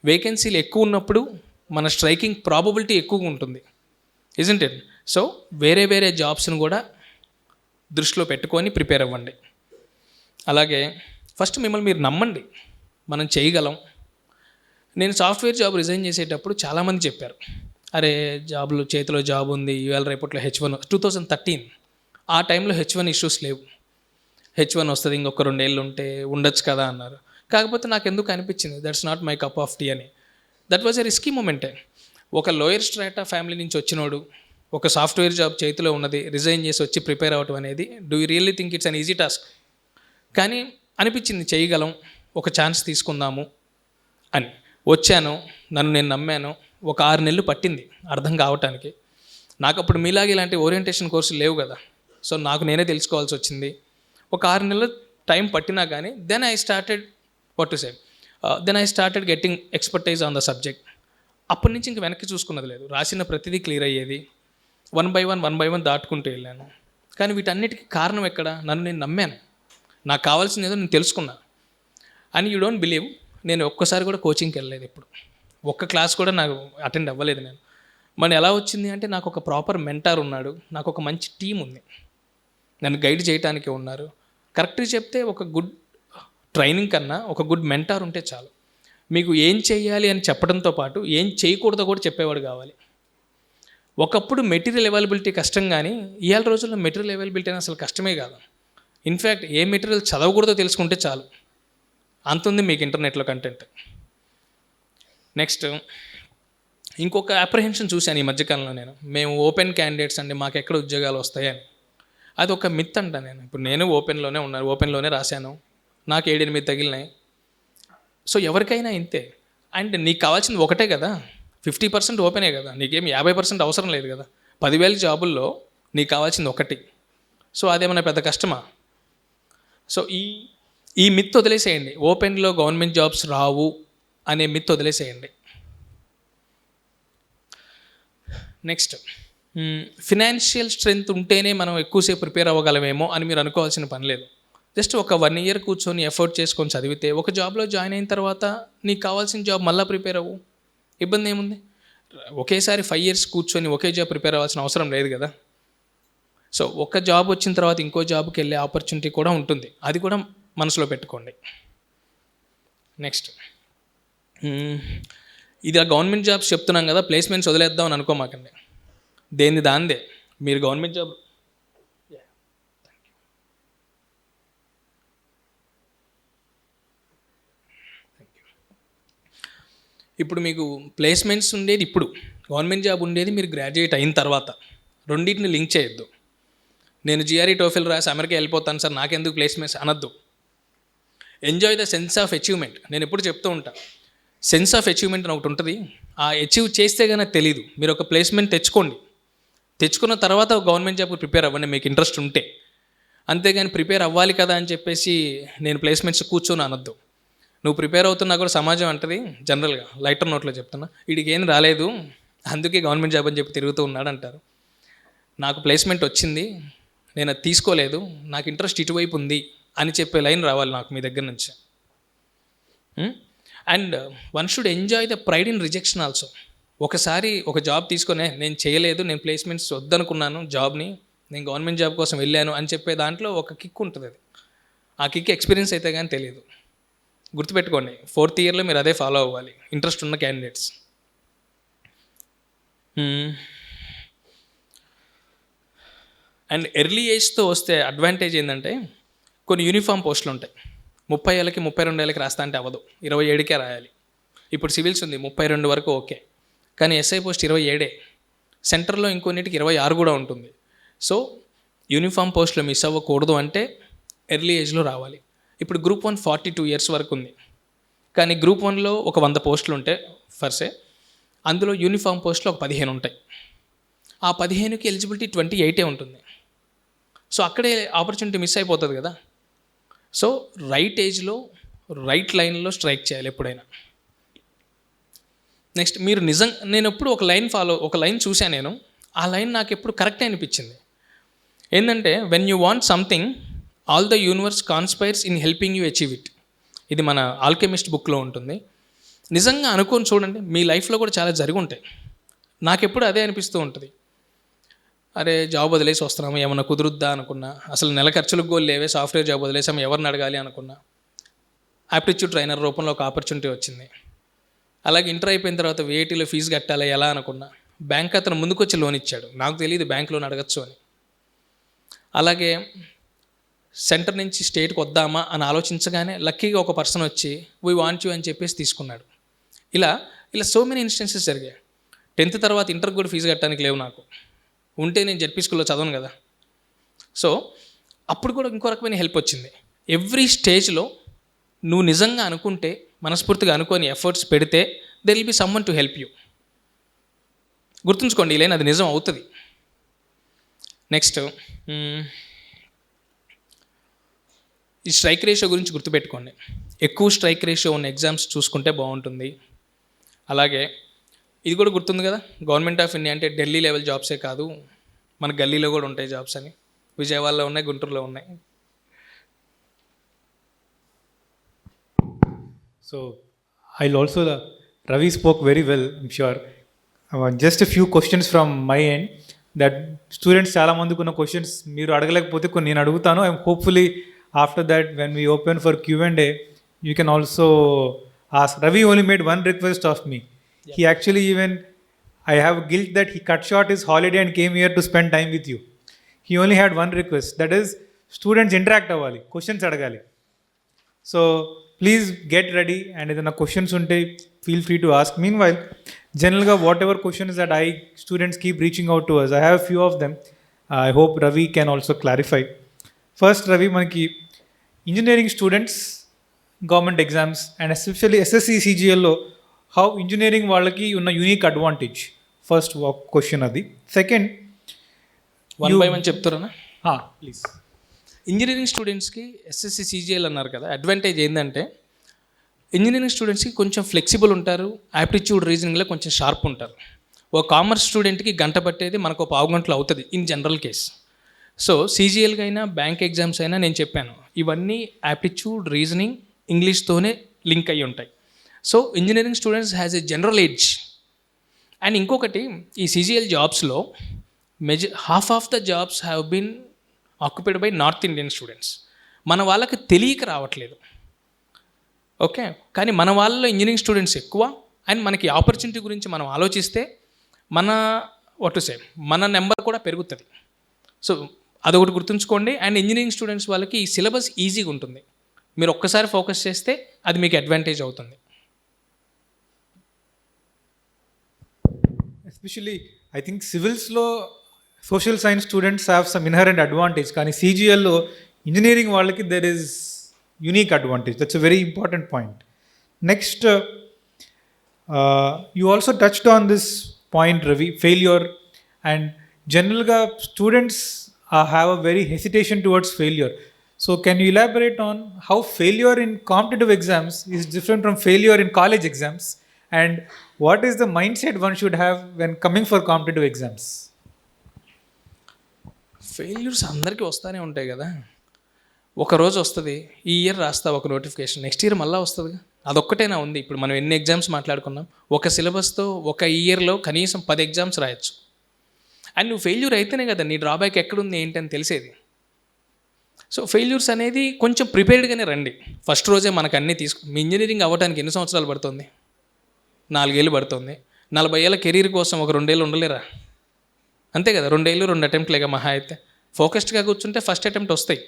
వేకెన్సీలు ఎక్కువ ఉన్నప్పుడు మన స్ట్రైకింగ్ ప్రాబబిలిటీ ఎక్కువగా ఉంటుంది, ఇజంట్ ఇట్? సో వేరే జాబ్స్ని కూడా దృష్టిలో పెట్టుకొని ప్రిపేర్ అవ్వండి. అలాగే ఫస్ట్ మిమ్మల్ని మీరు నమ్మండి, మనం చేయగలం. నేను సాఫ్ట్వేర్ జాబ్ రిజైన్ చేసేటప్పుడు చాలామంది చెప్పారు, అరే జాబ్లో చేతిలో జాబ్ ఉంది, ఇవాళ రేపట్లో H1 2013 ఆ టైంలో H1 ఇష్యూస్ లేవు. H1 వస్తుంది, ఇంకొక 2 ఏళ్ళు ఉంటే ఉండొచ్చు కదా అన్నారు. కాకపోతే నాకు ఎందుకు అనిపించింది that's not my cup of tea అని. దట్ వాజ్ ఎ రిస్కీ మూమెంటే. ఒక లోయర్ స్ట్రాటా ఫ్యామిలీ నుంచి వచ్చినోడు, ఒక సాఫ్ట్వేర్ జాబ్ చేతిలో ఉన్నది రిజైన్ చేసి వచ్చి ప్రిపేర్ అవ్వటం అనేది, do you really think it's an easy task? కానీ అనిపించింది చేయగలం, ఒక ఛాన్స్ తీసుకుందాము అని. వచ్చాను, నన్ను నేను నమ్మాను. ఒక 6 నెలలు పట్టింది అర్థం కావటానికి. నాకు అప్పుడు మీలాగే ఇలాంటి ఓరియంటేషన్ కోర్సులు లేవు కదా, సో నాకు నేనే తెలుసుకోవాల్సి వచ్చింది. ఒక 6 నెలలు టైం పట్టినా కానీ then I started getting expertise on the subject. అప్పటి నుంచి ఇంక వెనక్కి చూసుకున్నది లేదు. రాసిన ప్రతిదీ క్లియర్ అయ్యేది. 1 by 1 దాటుకుంటూ వెళ్ళాను. కానీ వీటన్నిటికీ కారణం ఎక్కడ? నన్ను నేను నమ్మాను, నాకు కావాల్సింది ఏదో నేను తెలుసుకున్నా. అని యూ డోంట్ బిలీవ్, నేను ఒక్కసారి కూడా కోచింగ్కి వెళ్ళలేదు. ఇప్పుడు ఒక్క క్లాస్ కూడా నాకు అటెండ్ అవ్వలేదు నేను. మరి ఎలా వచ్చింది అంటే, నాకు ఒక ప్రాపర్ మెంటార్ ఉన్నాడు, నాకు ఒక మంచి టీం ఉంది, నన్ను గైడ్ చేయడానికి ఉన్నారు. కరెక్ట్గా చెప్తే ఒక గుడ్ ట్రైనింగ్ కన్నా ఒక గుడ్ మెంటార్ ఉంటే చాలు. మీకు ఏం చేయాలి అని చెప్పడంతో పాటు ఏం చేయకూడదో కూడా చెప్పేవాడు కావాలి. ఒకప్పుడు మెటీరియల్ అవైలబిలిటీ కష్టం, కానీ ఇవాళ రోజుల్లో మెటీరియల్ అవైలబిలిటీ అని అసలు కష్టమే కాదు. ఇన్ఫ్యాక్ట్ ఏ మెటీరియల్ చదవకూడదో తెలుసుకుంటే చాలు, అంతుంది మీకు ఇంటర్నెట్లో కంటెంట్. నెక్స్ట్ ఇంకొక అప్రహెన్షన్ చూశాను ఈ మధ్యకాలంలో నేను. మేము ఓపెన్ క్యాండిడేట్స్ అండి, మాకు ఎక్కడ ఉద్యోగాలు వస్తాయని. అది ఒక మిత్ అంట. ఇప్పుడు నేను ఓపెన్లోనే ఉన్నాను, ఓపెన్లోనే రాశాను, నాకు 7-8 తగిలినాయి. సో ఎవరికైనా ఇంతే. అండ్ నీకు కావాల్సింది ఒకటే కదా, 50% ఓపెనే కదా, నీకేం 50% అవసరం లేదు కదా. 10,000 జాబుల్లో నీకు కావాల్సింది ఒకటి. సో అదేమన్నా పెద్ద కష్టమా? సో ఈ మిత్ వదిలేసేయండి. ఓపెన్లో గవర్నమెంట్ జాబ్స్ రావు అనే మిత్ వదిలేసేయండి. నెక్స్ట్, ఫినాన్షియల్ స్ట్రెంగ్త్ ఉంటేనే మనం ఎక్కువసేపు ప్రిపేర్ అవ్వగలమేమో అని మీరు అనుకోవాల్సిన పని లేదు. జస్ట్ ఒక 1 year కూర్చొని ఎఫర్ట్ చేసుకొని చదివితే, ఒక జాబ్లో జాయిన్ అయిన తర్వాత నీకు కావాల్సిన జాబ్ మళ్ళీ ప్రిపేర్ అవ్వు, ఇబ్బంది ఏముంది? ఒకేసారి 5 years కూర్చొని ఒకే జాబ్ ప్రిపేర్ అవ్వాల్సిన అవసరం లేదు కదా. సో ఒక జాబ్ వచ్చిన తర్వాత ఇంకో జాబ్కి వెళ్ళే ఆపర్చునిటీ కూడా ఉంటుంది, అది కూడా మనసులో పెట్టుకోండి. నెక్స్ట్, ఇది ఆ గవర్నమెంట్ జాబ్స్ చెప్తున్నాం కదా, ప్లేస్మెంట్స్ వదిలేద్దాం అని అనుకోమాకండి. దేన్ని దాందే, మీరు గవర్నమెంట్ జాబ్ ఇప్పుడు మీకు ప్లేస్మెంట్స్ ఉండేది, ఇప్పుడు గవర్నమెంట్ జాబ్ ఉండేది మీరు గ్రాడ్యుయేట్ అయిన తర్వాత. రెండింటిని లింక్ చేయొద్దు. నేను జిఆర్ఈ టోఫెల్ రాసి అమెరికా వెళ్ళిపోతాను సార్, నాకెందుకు ప్లేస్మెంట్స్ అనొద్దు. Enjoy the sense of achievement. నేను ఎప్పుడు చెప్తూ ఉంటాను, సెన్స్ ఆఫ్ అచీవ్మెంట్ అని ఒకటి ఉంటుంది. ఆ అచీవ్ చేస్తే కానీ తెలియదు. మీరు ఒక ప్లేస్మెంట్ తెచ్చుకోండి, తెచ్చుకున్న తర్వాత గవర్నమెంట్ జాబ్కి ప్రిపేర్ అవ్వండి మీకు ఇంట్రెస్ట్ ఉంటే. అంతేగాని ప్రిపేర్ అవ్వాలి కదా అని చెప్పేసి నేను ప్లేస్మెంట్స్ కూర్చొని అనొద్దు. నువ్వు ప్రిపేర్ అవుతున్నా కూడా సమాజం అంటది, జనరల్గా లైటర్ నోట్లో చెప్తున్నా, వీడికి ఏం రాలేదు అందుకే గవర్నమెంట్ జాబ్ అని చెప్పి తిరుగుతూ ఉన్నాడు అంటారు. నాకు ప్లేస్మెంట్ వచ్చింది, నేను అది తీసుకోలేదు, నాకు ఇంట్రెస్ట్ ఇటువైపు ఉంది అని చెప్పే లైన్ రావాలి నాకు మీ దగ్గర నుంచి. And one should enjoy the pride in rejection also. ఒకసారి ఒక జాబ్ తీసుకొని నేను చేయలేదు, నేను ప్లేస్మెంట్స్ వద్దనుకున్నాను జాబ్ని, నేను గవర్నమెంట్ జాబ్ కోసం వెళ్ళాను అని చెప్పే దాంట్లో ఒక కిక్ ఉంటుంది. అది ఆ కిక్ ఎక్స్పీరియన్స్ అయితే కానీ తెలియదు. గుర్తుపెట్టుకోండి, 4th ఇయర్లో మీరు అదే ఫాలో అవ్వాలి, ఇంట్రెస్ట్ ఉన్న క్యాండిడేట్స్. అండ్ ఎర్లీ ఏజ్తో వస్తే అడ్వాంటేజ్ ఏంటంటే, కొన్ని యూనిఫామ్ పోస్టులు ఉంటాయి. 30 ఏళ్ళకి 32 ఏళ్ళకి రాస్తా అంటే అవ్వదు, 27కే రాయాలి. ఇప్పుడు సివిల్స్ ఉంది 32 వరకు ఓకే, కానీ ఎస్ఐ పోస్ట్ 27. సెంటర్లో ఇంకొన్నిటికి 26 కూడా ఉంటుంది. సో యూనిఫామ్ పోస్టులు మిస్ అవ్వకూడదు అంటే ఎర్లీ ఏజ్లో రావాలి. ఇప్పుడు గ్రూప్ 1 42 ఇయర్స్ వరకు ఉంది, కానీ గ్రూప్ 1లో ఒక 100 పోస్టులు ఉంటాయి ఫర్సే, అందులో యూనిఫామ్ పోస్టులు ఒక 15 ఉంటాయి. ఆ 15కి ఎలిజిబిలిటీ 28 ఉంటుంది. సో అక్కడే ఆపర్చునిటీ మిస్ అయిపోతుంది కదా. సో రైట్ ఏజ్లో రైట్ లైన్లో స్ట్రైక్ చేయాలి ఎప్పుడైనా. నెక్స్ట్, మీరు నేను ఎప్పుడు ఒక లైన్ చూశాను నేను, ఆ లైన్ నాకు ఎప్పుడు కరెక్టే అనిపించింది. ఏంటంటే, when you want something all the universe conspires in helping you achieve it. ఇది మన ఆల్కెమిస్ట్ బుక్లో ఉంటుంది. నిజంగా అనుకొని చూడండి, మీ లైఫ్లో కూడా చాలా జరిగి ఉంటాయి. నాకెప్పుడు అదే అనిపిస్తూ ఉంటుంది. అరే జాబ్ వదిలేసి వస్తున్నాము, ఏమన్నా కుదురుద్దా అనుకున్నా, అసలు నెల ఖర్చులకు గోల్ లేవే, సాఫ్ట్వేర్ జాబ్ వదిలేసాము, ఎవరిని అడగాలి అనుకున్నా, యాప్టిట్యూడ్ ట్రైనర్ రూపంలో ఒక ఆపర్చునిటీ వచ్చింది. అలాగే ఇంటర్ అయిపోయిన తర్వాత వేటీలో ఫీజు కట్టాలి ఎలా అనుకున్నా, బ్యాంక్ అతను ముందుకు వచ్చి లోన్ ఇచ్చాడు, నాకు తెలియదు బ్యాంక్ లోన్ అడగచ్చు అని. అలాగే సెంటర్ నుంచి స్టేట్కి వద్దామా అని ఆలోచించగానే లక్కీగా ఒక పర్సన్ వచ్చి వీ వాంట్ యూ అని చెప్పేసి తీసుకున్నాడు. ఇలా సో మెనీ ఇన్స్టెన్సెస్ జరిగాయి. 10th తర్వాత ఇంటర్కి కూడా ఫీజు కట్టడానికి లేవు నాకు, ఉంటే నేను జెడ్పీ స్కూల్లో చదవను కదా. సో అప్పుడు కూడా ఇంకో రకమైన హెల్ప్ వచ్చింది. ఎవ్రీ స్టేజ్లో నువ్వు నిజంగా అనుకుంటే, మనస్ఫూర్తిగా అనుకొని ఎఫర్ట్స్ పెడితే, there will be someone to help you. గుర్తుంచుకోండి, ఇలా అది నిజం అవుతుంది. నెక్స్ట్, ఈ స్ట్రైక్ రేషియో గురించి గుర్తుపెట్టుకోండి. ఎక్కువ స్ట్రైక్ రేషియో ఉన్న ఎగ్జామ్స్ చూసుకుంటే బాగుంటుంది. అలాగే ఇది కూడా గుర్తుంది కదా, గవర్నమెంట్ ఆఫ్ ఇండియా అంటే ఢిల్లీ లెవెల్ జాబ్సే కాదు, మన గల్లీలో కూడా ఉంటాయి జాబ్స్ అని. విజయవాడలో ఉన్నాయి, గుంటూరులో ఉన్నాయి. So I'll also, Ravi spoke very well, I'm sure. Just a few questions from my end that students చాలా మందికి ఉన్న క్వశ్చన్స్ మీరు అడగలేకపోతే కొన్ని నేను అడుగుతాను. I'm hopefully after that when we open for Q&A you can also ask. Ravi only made one request of me. Yeah. He actually even, I have guilt that he cut short his holiday and came here to spend time with you. He only had one request, that is students interact అవ్వాలి, questions అడగాలి. So please get ready and ఏదైనా questions ఉంటే feel free to ask. Meanwhile, generally whatever questions that students keep reaching out to us, I have a few of them. I hope Ravi can also clarify. First, Ravi, మనకి engineering students government exams and especially SSC CGLలో how engineering వాళ్ళకి ఉన్న unique advantage, first question అది. Second, 1 by 1 చెప్తారా please. Engineering స్టూడెంట్స్కి SSC CGL అన్నారు కదా, advantage ఏంటంటే ఇంజనీరింగ్ స్టూడెంట్స్కి కొంచెం ఫ్లెక్సిబుల్ ఉంటారు, యాప్టిట్యూడ్ రీజనింగ్లో కొంచెం షార్ప్ ఉంటారు. ఓ కామర్స్ స్టూడెంట్కి గంట పట్టేది మనకు 1/2 గంటలో అవుతుంది ఇన్ జనరల్ కేస్. సో CGLకి అయినా బ్యాంక్ ఎగ్జామ్స్ అయినా నేను చెప్పాను, ఇవన్నీ యాప్టిట్యూడ్ రీజనింగ్ ఇంగ్లీష్తోనే లింక్ అయ్యి ఉంటాయి. So engineering students has a general edge. And ఇంకొకటి, ఈ CGL జాబ్స్లో half of the jobs have been occupied by north Indian students. మన వాళ్ళకి తెలియక రావట్లేదు. ఓకే, కానీ మన వాళ్ళలో ఇంజనీరింగ్ స్టూడెంట్స్ ఎక్కువ. అండ్ మనకి ఆపర్చునిటీ గురించి మనం ఆలోచిస్తే మన నెంబర్ కూడా పెరుగుతుంది. సో అదొకటి గుర్తుంచుకోండి. అండ్ ఇంజనీరింగ్ స్టూడెంట్స్ వాళ్ళకి ఈ సిలబస్ ఈజీగా ఉంటుంది. మీరు ఒక్కసారి ఫోకస్ చేస్తే అది మీకు అడ్వాంటేజ్ అవుతుంది. Especially, I think civils-లో social science students have some inherent advantage. కానీ CGL-లో engineering వాళ్ళకి there is unique advantage. That's a very important point. Next, you also touched on this point, Ravi, failure. And generally, students have a very hesitation towards failure. So can you elaborate on how failure in competitive exams is different from failure in college exams? And what is the mindset one should have when coming for competitive exams? Failures అందరికీ వస్తూనే ఉంటాయి కదా. ఒకరోజు వస్తుంది, ఈ year రాస్తావు ఒక notification, next year మళ్ళీ వస్తుంది. అదొక్కటేనా ఉంది? ఇప్పుడు మనం ఎన్ని ఎగ్జామ్స్ మాట్లాడుకున్నాం, ఒక సిలబస్తో ఒక ఇయర్లో కనీసం 10 ఎగ్జామ్స్ రాయొచ్చు. అండ్ నువ్వు ఫెయిల్యూర్ అయితేనే కదా నీ డ్రాబ్యాక్ ఎక్కడుంది ఏంటని తెలిసేది. సో ఫెయిల్యూర్స్ అనేది కొంచెం ప్రిపేర్డ్గానే రండి. ఫస్ట్ రోజే మనకు అన్నీ మీ ఇంజనీరింగ్ అవ్వడానికి ఎన్ని సంవత్సరాలు పడుతుంది? 4 ఏళ్ళు పడుతుంది. 40 ఏళ్ళ కెరీర్ కోసం ఒక 2 ఏళ్ళు ఉండలేరా? అంతే కదా, 2 ఏళ్ళు 2 అటెంప్ట్లేగా మహా అయితే. ఫోకస్డ్గా కూర్చుంటే ఫస్ట్ అటెంప్ట్ వస్తాయి.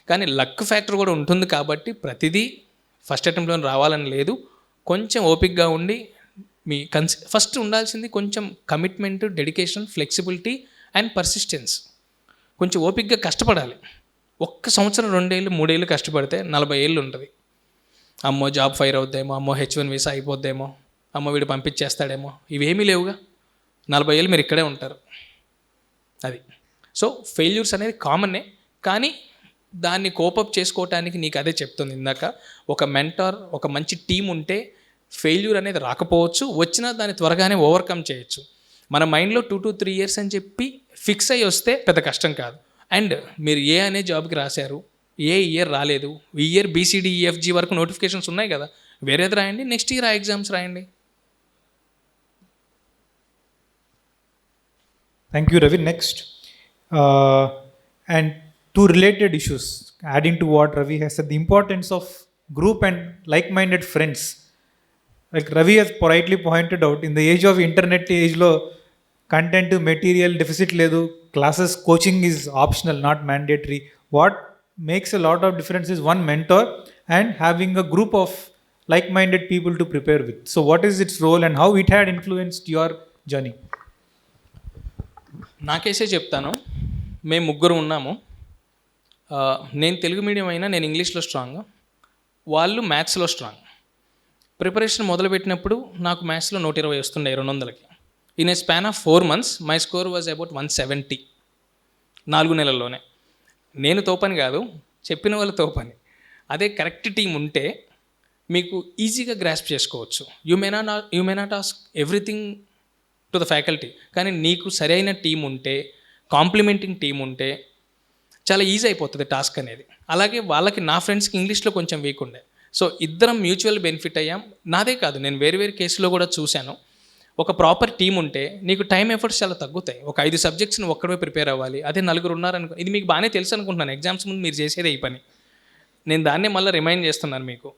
కానీ లక్ ఫ్యాక్టర్ కూడా ఉంటుంది కాబట్టి ప్రతిదీ ఫస్ట్ అటెంప్ట్లో రావాలని లేదు. కొంచెం ఓపిక్గా ఉండి ఫస్ట్ ఉండాల్సింది కొంచెం commitment, dedication, flexibility and persistence. కొంచెం ఓపిక్గా కష్టపడాలి. 1 సంవత్సరం 2 ఏళ్ళు 3 ఏళ్ళు కష్టపడితే 40 ఏళ్ళు ఉంటుంది. అమ్మో జాబ్ ఫైర్ అవుద్దేమో, అమ్మో H1 వీసా అయిపోద్దేమో, అమ్మో వీడు పంపించేస్తాడేమో, ఇవేమీ లేవుగా. 40 ఏళ్ళు మీరు ఇక్కడే ఉంటారు. అది. సో ఫెయిల్యూర్స్ అనేది కామనే, కానీ దాన్ని కోపప్ చేసుకోవటానికి నీకు అదే చెప్తుంది ఇందాక, ఒక మెంటార్, ఒక మంచి టీం ఉంటే ఫెయిల్యూర్ అనేది రాకపోవచ్చు, వచ్చినా దాన్ని త్వరగానే ఓవర్కమ్ చేయొచ్చు. మన మైండ్లో 2 to 3 years అని చెప్పి ఫిక్స్ అయ్యి వస్తే పెద్ద కష్టం కాదు. అండ్ మీరు ఏ అనే జాబ్కి రాశారు, ఏ ఇయర్ రాలేదు, ఈ ఇయర్ BCDEFG వరకు నోటిఫికేషన్స్ ఉన్నాయి కదా, వేరేది రాయండి, నెక్స్ట్ ఇయర్ ఆ ఎగ్జామ్స్ రాయండి. Thank you, Ravi. Next, and 2 related issues, adding to what Ravi has said, the importance of group and like-minded friends. Like Ravi has politely pointed out, in the age of internet age lo content material deficit ledu, classes coaching is optional, not mandatory. What makes a lot of difference is one mentor and having a group of like-minded people to prepare with. So what is its role and how it had influenced your journey? నా కేసే చెప్తాను. మేము 3 ఉన్నాము. నేను Telugu medium అయినా నేను ఇంగ్లీష్లో strong, వాళ్ళు మ్యాథ్స్లో స్ట్రాంగ్. ప్రిపరేషన్ మొదలుపెట్టినప్పుడు నాకు మ్యాథ్స్లో 120 వస్తుండే 200కి. In a span of 4 months my score was about 170. 4 నెలల్లోనే. నేను తోపని కాదు, చెప్పిన వాళ్ళు తోపని. అదే కరెక్ట్ టీం ఉంటే మీకు ఈజీగా గ్రాస్ప్ చేసుకోవచ్చు. You may not ask everything to the faculty, కానీ నీకు సరైన టీం ఉంటే, కాంప్లిమెంటింగ్ టీం ఉంటే చాలా ఈజీ అయిపోతుంది టాస్క్ అనేది. అలాగే వాళ్ళకి, నా ఫ్రెండ్స్కి ఇంగ్లీష్లో కొంచెం వీక్ ఉండే, సో ఇద్దరం మ్యూచువల్ బెనిఫిట్ అయ్యాం. నాదే కాదు, నేను వేరే కేసులో కూడా చూశాను. ఒక ప్రాపర్ టీం ఉంటే నీకు టైం ఎఫర్ట్స్ చాలా తగ్గుతాయి. ఒక 5 సబ్జెక్ట్స్ని ఒక్కడే ప్రిపేర్ అవ్వాలి, అదే 4 ఉన్నారనుకో. ఇది మీకు బాగానే తెలుసు అనుకుంటున్నాను, ఎగ్జామ్స్ ముందు మీరు చేసేదే ఈ పని. నేను దాన్నే మళ్ళీ రిమైండ్ చేస్తున్నాను మీకు.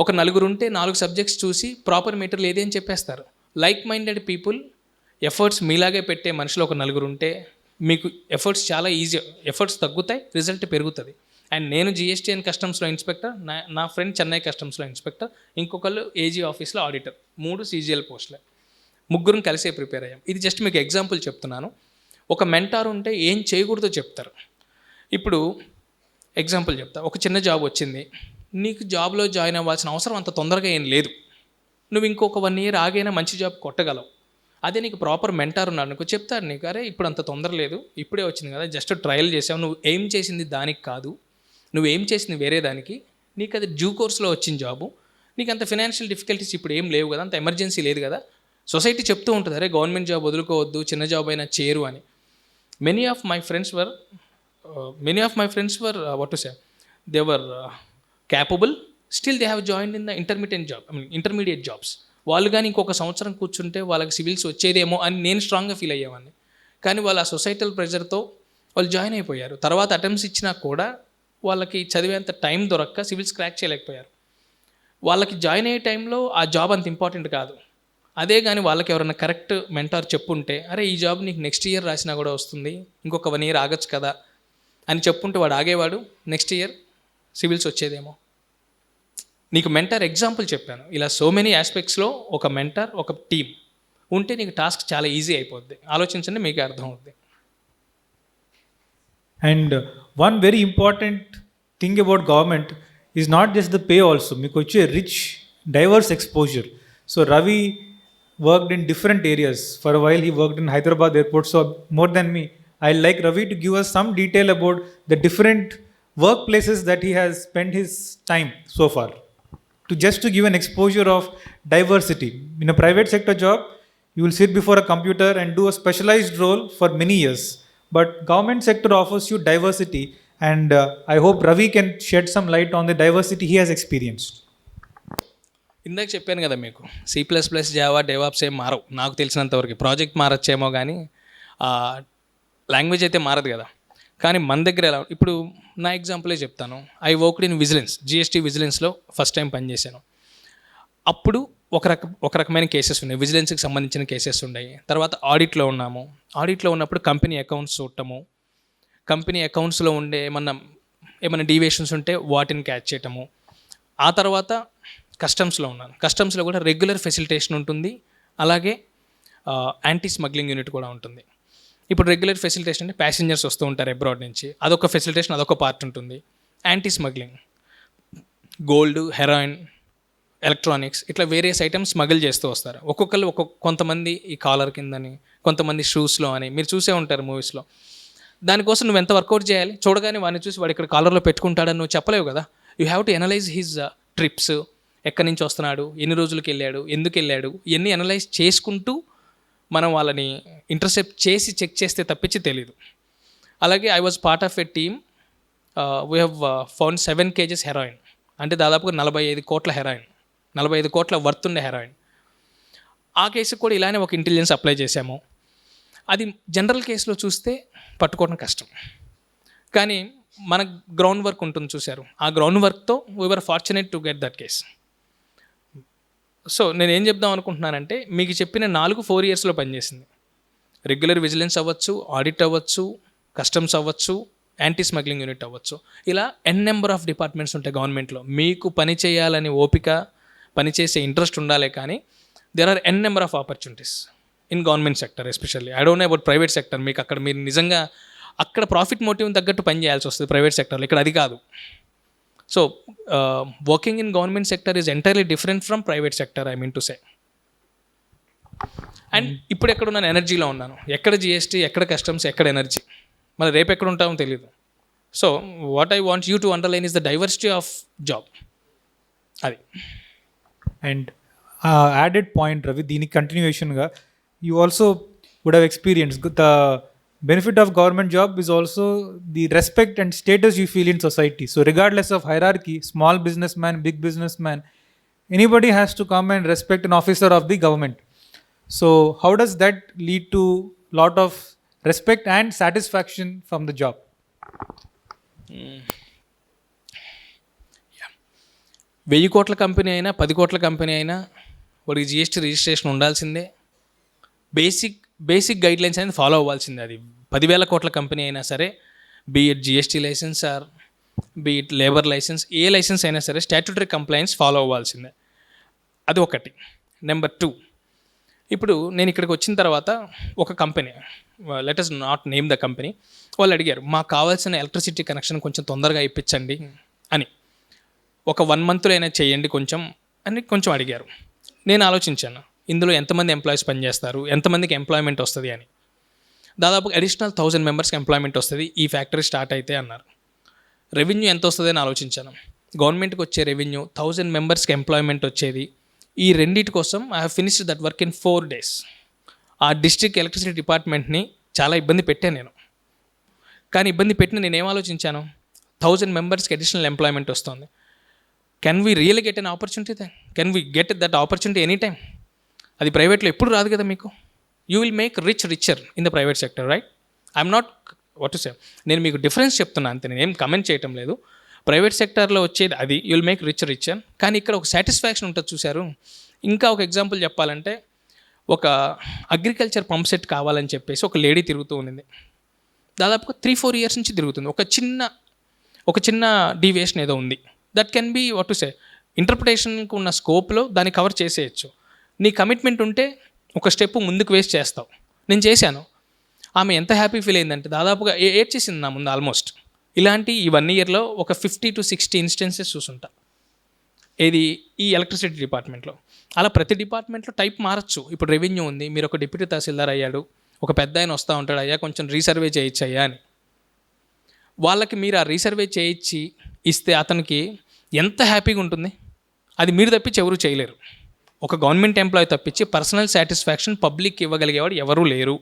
ఒక 4 ఉంటే 4 సబ్జెక్ట్స్ చూసి ప్రాపర్ మెటీరియల్ ఏది అని చెప్పేస్తారు. లైక్ మైండెడ్ పీపుల్, ఎఫర్ట్స్ మీలాగే పెట్టే మనుషులు ఒక 4 ఉంటే మీకు ఎఫర్ట్స్ చాలా ఈజీ, ఎఫర్ట్స్ తగ్గుతాయి, రిజల్ట్ పెరుగుతుంది. అండ్ నేను GST అండ్ కస్టమ్స్లో ఇన్స్పెక్టర్, నా ఫ్రెండ్ చెన్నై కస్టమ్స్లో ఇన్స్పెక్టర్, ఇంకొకళ్ళు AG ఆఫీస్లో ఆడిటర్, 3 CGL పోస్టులే. 3 కలిసే ప్రిపేర్ అయ్యాం. ఇది జస్ట్ మీకు ఎగ్జాంపుల్ చెప్తున్నాను. ఒక మెంటార్ ఉంటే ఏం చేయకూడదో చెప్తారు. ఇప్పుడు ఎగ్జాంపుల్ చెప్తా. ఒక చిన్న జాబ్ వచ్చింది, నీకు జాబ్లో జాయిన్ అవ్వాల్సిన అవసరం అంత తొందరగా ఏం లేదు. నువ్వు ఇంకొక 1 year ఆగైనా మంచి జాబ్ కొట్టగలవు. అదే నీకు ప్రాపర్ మెంటార్ ఉన్నాడు అనుకో, చెప్తాడు నీకు, అరే ఇప్పుడు అంత తొందర లేదు, ఇప్పుడే వచ్చింది కదా, జస్ట్ ట్రయల్ చేసావు, నువ్వు ఏం చేసింది దానికి కాదు, నువ్వు ఏం చేసింది వేరే దానికి, నీకు అది డ్యూ కోర్స్లో వచ్చిన జాబు, నీకు అంత ఫినాన్షియల్ డిఫికల్టీస్ ఇప్పుడు ఏం లేవు కదా, అంత ఎమర్జెన్సీ లేదు కదా. సొసైటీ చెప్తూ ఉంటుంది, అరే గవర్నమెంట్ జాబ్ వదులుకోవద్దు, చిన్న జాబ్ అయినా చేరు అని. Many of my friends were what to say, they were capable, still they have joined in the intermediate jobs. వాళ్ళు కానీ ఇంకొక సంవత్సరం కూర్చుంటే వాళ్ళకి సివిల్స్ వచ్చేదేమో అని నేను స్ట్రాంగ్గా ఫీల్ అయ్యేవాడిని. కానీ వాళ్ళు ఆ సొసైటల్ ప్రెషర్తో వాళ్ళు జాయిన్ అయిపోయారు. తర్వాత అటెంప్ట్స్ ఇచ్చినా కూడా వాళ్ళకి చదివేంత టైం దొరక్క సివిల్స్ క్రాక్ చేయలేకపోయారు. వాళ్ళకి జాయిన్ అయ్యే టైంలో ఆ జాబ్ అంత ఇంపార్టెంట్ కాదు. అదే కానీ వాళ్ళకి ఎవరైనా కరెక్ట్ మెంటార్ చెప్పుంటే, అరే ఈ జాబ్ నీకు నెక్స్ట్ ఇయర్ రాసినా కూడా వస్తుంది, ఇంకొక 1 year ఆగచ్చు కదా అని చెప్పుంటే వాడు ఆగేవాడు, నెక్స్ట్ ఇయర్ సివిల్స్ వచ్చేదేమో. నీకు మెంటర్ ఎగ్జాంపుల్ చెప్పాను. ఇలా సో మెనీ ఆస్పెక్ట్స్లో ఒక మెంటర్, ఒక టీమ్ ఉంటే నీకు టాస్క్ చాలా ఈజీ అయిపోద్ది. ఆలోచించండి, మీకు అర్థం అవుద్ది. And one very important thing about government is not just the pay also. మీకు వచ్చే rich, diverse exposure. So Ravi worked in different areas. For a while he worked in Hyderabad airport. So more than me, I'd like Ravi to give us some detail about the different workplaces that he has spent his time so far. To give an exposure of diversity. In a private sector job, you will sit before a computer and do a specialized role for many years. But government sector offers you diversity, and I hope Ravi can shed some light on the diversity he has experienced. ఇందాక చెప్పాను కదా మీకు, C++, Java, DevOps ఏం మారవు నాకు తెలిసినంతవరకు. Project మారచ్చేమో కానీ language అయితే మారదు కదా. కానీ మన దగ్గర ఎలా, ఇప్పుడు నా ఎగ్జాంపులే చెప్తాను. I worked in vigilance, GST విజిలెన్స్లో ఫస్ట్ టైం పనిచేశాను. అప్పుడు ఒక రకమైన కేసెస్ ఉన్నాయి, విజిలెన్స్కి సంబంధించిన కేసెస్ ఉన్నాయి. తర్వాత ఆడిట్లో ఉన్నాము. ఆడిట్లో ఉన్నప్పుడు కంపెనీ అకౌంట్స్ చూడటము, కంపెనీ అకౌంట్స్లో ఉండే ఏమైనా డీవియేషన్స్ ఉంటే వాటిని క్యాచ్ చేయటము. ఆ తర్వాత కస్టమ్స్లో ఉన్నాను. కస్టమ్స్లో కూడా రెగ్యులర్ ఫెసిలిటేషన్ ఉంటుంది, అలాగే యాంటీ స్మగ్లింగ్ యూనిట్ కూడా ఉంటుంది. ఇప్పుడు రెగ్యులర్ ఫెసిలిటేషన్ అంటే ప్యాసింజర్స్ వస్తూ ఉంటారు అబ్రాడ్ నుంచి, అదొక ఫెసిలిటేషన్, అదొక పార్ట్ ఉంటుంది. Anti smuggling gold, heroin, electronics, ఇట్లా వేరియస్ ఐటమ్స్ స్మగిల్ చేస్తూ వస్తారు. ఒక్కొక్కరు కొంతమంది ఈ కాలర్ కిందని, కొంతమంది షూస్లో అని మీరు చూసే ఉంటారు మూవీస్లో. దానికోసం నువ్వు ఎంత వర్కౌట్ చేయాలి? చూడగానే వాడిని చూసి వాడు ఇక్కడ కాలర్లో పెట్టుకుంటాడని నువ్వు చెప్పలేవు కదా. You have to analyse his trips, ఎక్కడి నుంచి వస్తున్నాడు, ఎన్ని రోజులకి వెళ్ళాడు, ఎందుకు వెళ్ళాడు, ఇవన్నీ అనలైజ్ చేసుకుంటూ మనం వాళ్ళని ఇంటర్సెప్ట్ చేసి చెక్ చేస్తే తప్పించి తెలీదు. అలాగే I was part of a team, we have found 7 kgs heroin, అంటే దాదాపుగా 45 కోట్ల హెరాయిన్, 45 కోట్ల వర్త్ ఉండే హెరాయిన్. ఆ కేసుకు కూడా ఇలానే ఒక ఇంటెలిజెన్స్ అప్లై చేశాము. అది జనరల్ కేసులో చూస్తే పట్టుకోవడం కష్టం, కానీ మన గ్రౌండ్ వర్క్ ఉంటుంది చూశారు, ఆ గ్రౌండ్ వర్క్తో we were fortunate to get that case. So నేను ఏం చెప్దాం అనుకుంటున్నానంటే, మీకు చెప్పిన 4 yearsలో పనిచేసింది. రెగ్యులర్ విజిలెన్స్ అవ్వచ్చు, ఆడిట్ అవ్వచ్చు, కస్టమ్స్ అవ్వచ్చు, యాంటీ స్మగ్లింగ్ యూనిట్ అవ్వచ్చు. ఇలా నెంబర్ ఆఫ్ డిపార్ట్మెంట్స్ ఉంటాయి గవర్నమెంట్లో. మీకు పని చేయాలని ఓపిక, పనిచేసే ఇంట్రెస్ట్ ఉండాలి, కానీ there are number of opportunities in government sector especially. I don't know about private sector. మీకు అక్కడ మీరు నిజంగా అక్కడ ప్రాఫిట్ మోటివ్ తగ్గట్టు పని చేయాల్సి వస్తుంది ప్రైవేట్ సెక్టర్లో, ఇక్కడ అది కాదు. So working in government sector is entirely different from private sector, I mean to say. And ఇప్పుడు ఎక్కడ ఉన్నాను? ఎనర్జీలో ఉన్నాను. ఎక్కడ GST, ఎక్కడ కస్టమ్స్, ఎక్కడ ఎనర్జీ, మరి రేపు ఎక్కడ ఉంటామో తెలియదు. So what I want you to underline is the diversity of job. అది. And added point, Ravi, దీని కంటిన్యూషన్గా you also would have experienced the benefit of government job is also the respect and status you feel in society. So regardless of hierarchy, small businessman, big businessman, anybody has to come and respect an officer of the government. So how does that lead to lot of respect and satisfaction from the job? 1000 కోట్ల company అయినా 10 కోట్ల company అయినా వాడికి GST registration ఉండాల్సిందే. Basic guidelines అనేది follow అవ్వాల్సిందే. అది 10,000 కోట్ల కంపెనీ అయినా సరే, be it GST licence or be it labour licence, ఏ లైసెన్స్ అయినా సరే స్టాట్యూటరీ కంప్లైన్స్ ఫాలో అవ్వాల్సిందే. అది ఒకటి. నెంబర్ 2, ఇప్పుడు నేను ఇక్కడికి వచ్చిన తర్వాత ఒక company, let us not name the company, వాళ్ళు అడిగారు మాకు కావాల్సిన ఎలక్ట్రిసిటీ కనెక్షన్ కొంచెం తొందరగా ఇప్పించండి అని, ఒక 1 monthలో అయినా చేయండి కొంచెం అని కొంచెం అడిగారు. నేను ఆలోచించాను, ఇందులో ఎంతమంది ఎంప్లాయీస్ పనిచేస్తారు, ఎంతమందికి ఎంప్లాయ్మెంట్ వస్తుంది అని. దాదాపు అడిషనల్ 1000 మెంబర్స్కి ఎంప్లాయ్మెంట్ వస్తుంది ఈ ఫ్యాక్టరీ స్టార్ట్ అయితే అన్నారు. రెవెన్యూ ఎంత వస్తుంది అని ఆలోచించాను. గవర్నమెంట్కి వచ్చే రెవెన్యూ 1000 మెంబర్స్కి ఎంప్లాయ్మెంట్ వచ్చేది. ఈ రెండింటి కోసం I have finished that work in 4 days. ఆ డిస్ట్రిక్ట్ ఎలక్ట్రిసిటీ డిపార్ట్మెంట్ని చాలా ఇబ్బంది పెట్టాను నేను. కానీ ఇబ్బంది పెట్టిన నేనేం ఆలోచించాను, 1000 మెంబర్స్కి అడిషనల్ ఎంప్లాయ్మెంట్ వస్తుంది. Can we real get an opportunity then? Can we get that opportunity any time? అది ప్రైవేట్లో ఎప్పుడు రాదు కదా మీకు. You will make richer in the private sector, right? I'm not what to say, నేను మీకు డిఫరెన్స్ చెప్తున్నా అంతే, నేను ఏం కమెంట్ చేయటం లేదు. ప్రైవేట్ సెక్టార్లో వచ్చేది అది, యూ విల్ మేక్ రిచర్, కానీ ఇక్కడ ఒక సాటిస్ఫాక్షన్ ఉంటుంది చూశారు. ఇంకా ఒక ఎగ్జాంపుల్ చెప్పాలంటే, ఒక అగ్రికల్చర్ పంప్ సెట్ కావాలని చెప్పేసి ఒక లేడీ తిరుగుతూ ఉంది. దాదాపుగా 3-4 ఇయర్స్ నుంచి తిరుగుతుంది. ఒక చిన్న డీవియేషన్ ఏదో ఉంది. That can be what to say, ఇంటర్ప్రిటేషన్కి ఉన్న స్కోప్లో దాన్ని కవర్ చేసేయచ్చు. నీ కమిట్మెంట్ ఉంటే ఒక స్టెప్ ముందుకు వేసి చేస్తావు. నేను చేశాను. ఆమె ఎంత హ్యాపీ ఫీల్ అయిందంటే దాదాపుగా ఏడ్చేసింది నా ముందు ఆల్మోస్ట్. ఇలాంటి ఈ 1 ఇయర్లో ఒక 50 to 60 ఇన్స్టెన్సెస్ చూసుంటా. ఈ ఎలక్ట్రిసిటీ డిపార్ట్మెంట్లో. అలా ప్రతి డిపార్ట్మెంట్లో టైప్ మారచ్చు. ఇప్పుడు రెవెన్యూ ఉంది, మీరు ఒక డిప్యూటీ తహసీల్దార్ అయ్యాడు, ఒక పెద్ద ఆయన వస్తూ ఉంటాడు, అయ్యా కొంచెం రీసర్వే చేయొచ్చు అయ్యా అని. వాళ్ళకి మీరు ఆ రీసర్వే చేయించి ఇస్తే అతనికి ఎంత హ్యాపీగా ఉంటుంది. అది మీరు తప్పించి ఎవరు చేయలేరు. ఒక గవర్నమెంట్ ఎంప్లాయీ తప్పించి పర్సనల్ సాటిస్ఫాక్షన్ పబ్లిక్ ఇవ్వగలిగేవాడు ఎవరూ లేరు.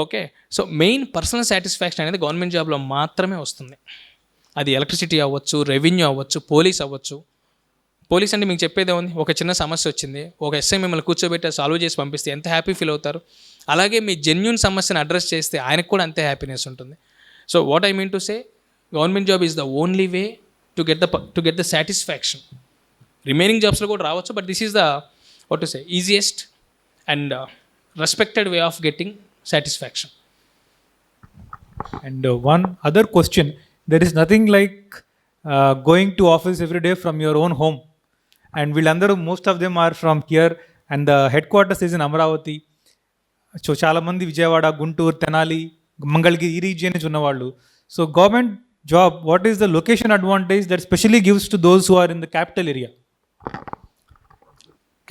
Okay, so main personal satisfaction అనేది గవర్నమెంట్ జాబ్లో మాత్రమే వస్తుంది. అది ఎలక్ట్రిసిటీ అవ్వచ్చు, రెవెన్యూ అవ్వచ్చు, పోలీస్ అవ్వచ్చు. పోలీస్ అంటే మీకు చెప్పేదే ఉంది, ఒక చిన్న సమస్య వచ్చింది, ఒక ఎస్ఐ మిమ్మల్ని కూర్చోబెట్టి సాల్వ్ చేసి పంపిస్తే ఎంత హ్యాపీ ఫీల్ అవుతారు. అలాగే మీ జెన్యూన్ సమస్యను అడ్రస్ చేస్తే ఆయనకు కూడా అంతే హ్యాపీనెస్ ఉంటుంది. So what I mean to say, government job is the only way to get the satisfaction. Remaining జాబ్స్లో కూడా రావచ్చు, but this is the what to say easiest and respected way of getting satisfaction. And one other question, there is nothing like going to office every day from your own home, and వీళ్ళందరూ most of them are from here and the headquarters is in Amravati. So చాలామంది విజయవాడ, గుంటూరు, తెనాలి, మంగళగిరి ఈ region నుంచి ఉన్నవాళ్ళు. So government job, what is the location advantage that specially gives to those who are in the capital area?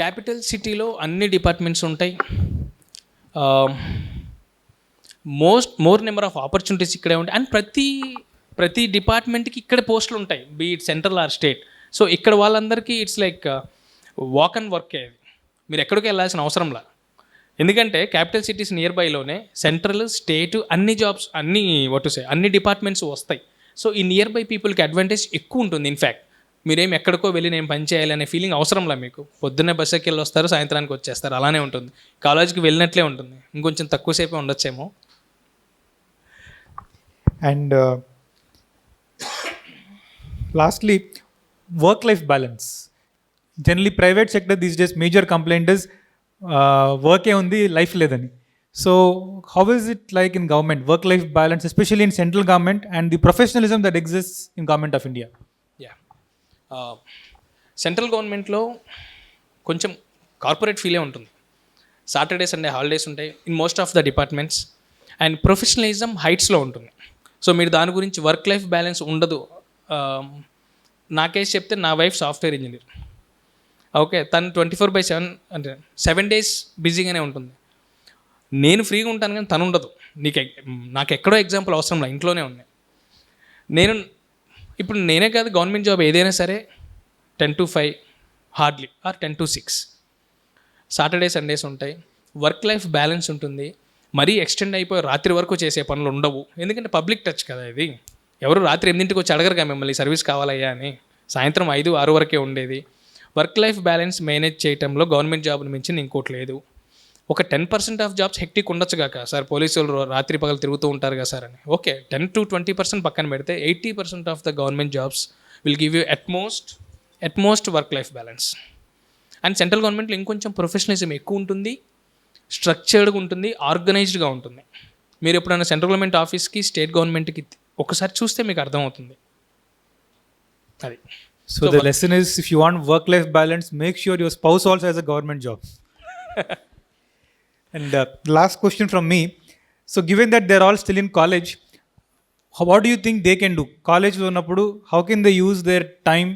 Capital సిటీలో అన్ని departments ఉంటాయి. More number of opportunities ఇక్కడే ఉంటాయి. And ప్రతి డిపార్ట్మెంట్కి ఇక్కడ పోస్టులు ఉంటాయి, be it central or state. So ఇక్కడ వాళ్ళందరికీ ఇట్స్ లైక్ వాక్ అండ్ వర్కే. అది మీరు ఎక్కడికి వెళ్ళాల్సిన అవసరంలా. ఎందుకంటే క్యాపిటల్ సిటీస్ నియర్ బైలోనే సెంట్రల్, స్టేట్ అన్ని జాబ్స్, అన్ని డిపార్ట్మెంట్స్ వస్తాయి. సో ఈ నియర్ బై పీపుల్కి అడ్వాంటేజ్ ఎక్కువ ఉంటుంది. ఇన్ఫ్యాక్ట్ మీరేం ఎక్కడికో వెళ్ళి నేను పని చేయాలి అనే ఫీలింగ్ అవసరంలా. మీకు పొద్దున్నే బస్ ఎక్కి వెళ్ళి వస్తారు, సాయంత్రానికి వచ్చేస్తారు, అలానే ఉంటుంది. కాలేజ్కి వెళ్ళినట్లే ఉంటుంది, ఇంకొంచెం తక్కువసేపే ఉండొచ్చేమో. And lastly, work-life balance. Generally, private sector these days major complaint is work undi, life ledani. So how is it like in government, work-life balance, especially in central government, and the professionalism that exists in government of India? Central గవర్నమెంట్లో కొంచెం corporate ఫీలే ఉంటుంది. Saturday Sunday holidays ఉంటాయి in most of the departments. And professionalism హైట్స్లో ఉంటుంది. So మీరు దాని గురించి వర్క్ లైఫ్ బ్యాలెన్స్ ఉండదు. నా కేసు చెప్తే, నా వైఫ్ సాఫ్ట్వేర్ ఇంజనీర్. ఓకే, తను 24/7 అంటే 7 days బిజీగానే ఉంటుంది. నేను ఫ్రీగా ఉంటాను కానీ తను ఉండదు. నాకు ఎక్కడో ఎగ్జాంపుల్ అవసరం లేదు, ఇంట్లోనే ఉన్నాయి. ఇప్పుడు నేనే కాదు, గవర్నమెంట్ జాబ్ ఏదైనా సరే 10 to 5 hardly, or 10 to 6. Saturday Sundays ఉంటాయి, వర్క్ లైఫ్ బ్యాలెన్స్ ఉంటుంది. మరీ ఎక్స్టెండ్ అయిపోయి రాత్రి వరకు చేసే పనులు ఉండవు. ఎందుకంటే పబ్లిక్ టచ్ కదా ఇది. ఎవరు రాత్రి 8ంటికి వచ్చి అడగరుగా మిమ్మల్ని సర్వీస్ కావాలయ్యా అని. సాయంత్రం 5-6 వరకే ఉండేది. వర్క్ లైఫ్ బ్యాలెన్స్ మేనేజ్ చేయడంలో గవర్నమెంట్ జాబ్ని మించి ఇంకోటి లేదు. ఒక 10% ఆఫ్ జాబ్స్ హెక్టిక్ ఉండొచ్చు కాక సార్, పోలీసులు రాత్రి పగలు తిరుగుతూ ఉంటారు కదా సార్ అని. ఓకే, 10 to 20% పక్కన పెడితే 80% of the government jobs will give you at most work life balance. And central గవర్నమెంట్లో ఇంకొంచెం ప్రొఫెషనలిజం ఎక్కువ ఉంటుంది, స్ట్రక్చర్డ్గా ఉంటుంది, ఆర్గనైజ్డ్గా ఉంటుంది. మీరు ఎప్పుడైనా సెంట్రల్ గవర్నమెంట్ ఆఫీస్కి, స్టేట్ గవర్నమెంట్కి ఒకసారి చూస్తే మీకు అర్థమవుతుంది అది. So the lesson is, if you want work-life balance, make sure your spouse also has a government job. And last question from me. So given that they're all still in college, what do you think they can do? College lo unnappudu, how can they use their time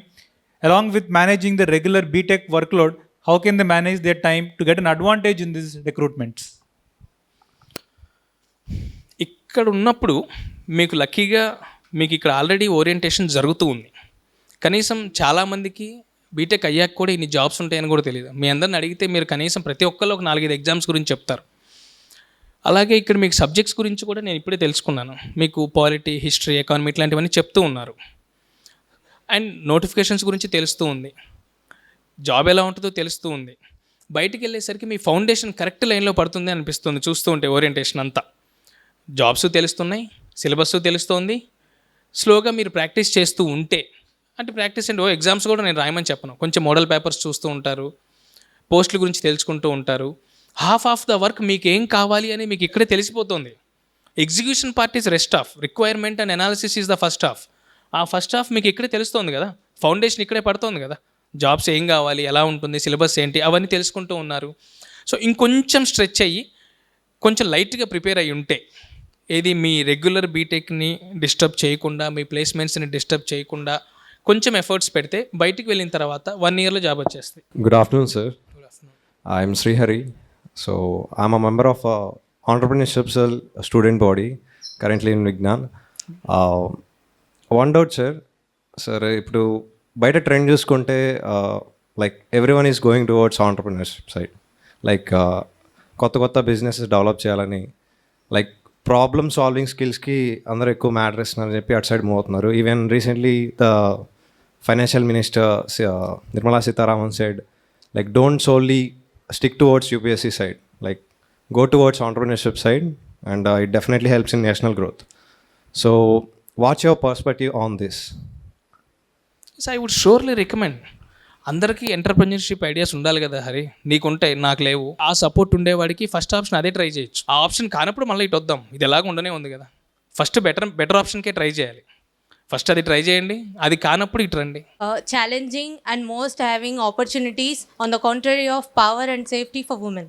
along with managing the regular BTech workload? How can they manage their time to get an advantage in these recruitments? ఇక్కడ ఉన్నప్పుడు మీకు లక్కీగా మీకు ఇక్కడ already orientation జరుగుతూ ఉంది. కనీసం చాలామందికి బీటెక్ అయ్యాక కూడా ఇన్ని జాబ్స్ ఉంటాయని కూడా తెలియదు. మీ అందరిని అడిగితే మీరు కనీసం ప్రతి ఒక్కళ్ళు ఒక 4-5 ఎగ్జామ్స్ గురించి చెప్తారు. అలాగే ఇక్కడ మీకు సబ్జెక్ట్స్ గురించి కూడా నేను ఇప్పుడే తెలుసుకున్నాను. మీకు పాలిటీ, హిస్టరీ, ఎకానమీ ఇట్లాంటివన్నీ చెప్తూ ఉన్నారు. అండ్ నోటిఫికేషన్స్ గురించి తెలుస్తూ ఉంది, జాబ్ ఎలా ఉంటుందో తెలుస్తూ ఉంది. బయటికి వెళ్ళేసరికి మీ ఫౌండేషన్ కరెక్ట్ లైన్లో పడుతుంది అనిపిస్తుంది చూస్తూ ఉంటే ఓరియంటేషన్ అంతా. జాబ్స్ తెలుస్తున్నాయి, సిలబస్ తెలుస్తోంది. స్లోగా మీరు ప్రాక్టీస్ చేస్తూ ఉంటే, అంటే ప్రాక్టీస్ అంటే ఎగ్జామ్స్ కూడా నేను రాయమని చెప్పను, కొంచెం మోడల్ పేపర్స్ చూస్తూ ఉంటారు, పోస్టుల గురించి తెలుసుకుంటూ ఉంటారు. హాఫ్ ఆఫ్ ద వర్క్ మీకు ఏం కావాలి అని మీకు ఇక్కడే తెలిసిపోతుంది. Execution part is rest of, requirement and analysis is the first half. ఆ ఫస్ట్ హాఫ్ మీకు ఇక్కడే తెలుస్తోంది కదా, ఫౌండేషన్ ఇక్కడే పడుతోంది కదా. జాబ్స్ ఏం కావాలి, ఎలా ఉంటుంది, సిలబస్ ఏంటి, అవన్నీ తెలుసుకుంటూ ఉన్నారు. సో ఇంకొంచెం స్ట్రెచ్ అయ్యి కొంచెం లైట్గా ప్రిపేర్ అయ్యి ఉంటే, ఏది మీ రెగ్యులర్ బీటెక్ని డిస్టర్బ్ చేయకుండా, మీ ప్లేస్మెంట్స్ని డిస్టర్బ్ చేయకుండా కొంచెం ఎఫర్ట్స్ పెడితే బయటికి వెళ్ళిన తర్వాత 1 yearలో జాబ్ వచ్చేస్తుంది. Good afternoon, sir. I'm Srihari. So I'm a member of entrepreneurship cell student body currently in Vignan. One doubt, sir. Sir, ఇప్పుడు బయట ట్రెండ్ చూసుకుంటే like every one is going towards entrepreneurship side. Like కొత్త కొత్త business develop చేయాలని, like problem solving స్కిల్స్కి అందరూ ఎక్కువ matter ఇస్తున్నారని చెప్పి అటు సైడ్ మూవ్ అవుతున్నారు. Even recently the financial minister Nirmala Sitharaman said, like, don't solely stick towards UPSC side, like go towards entrepreneurship side, and it definitely helps in national growth. So what's your perspective on this? So I would surely recommend. అందరికీ entrepreneurship ideas ఉండాలి కదా హరి, నీకుంటాయి, నాకు లేవు. ఆ support ఉండేవాడికి first option అదే try చేయొచ్చు. ఆ ఆప్షన్ కానప్పుడు మళ్ళీ ఇటు వద్దాం, ఇది ఎలాగ ఉండనే ఉంది కదా. ఫస్ట్ బెటర్ ఆప్షన్కే ట్రై చేయాలి. ఫస్ట్ అది ట్రై చేయండి, అది కానప్పుడు ఇటు రండి. Challenging and most having opportunities on the contrary of power and safety for women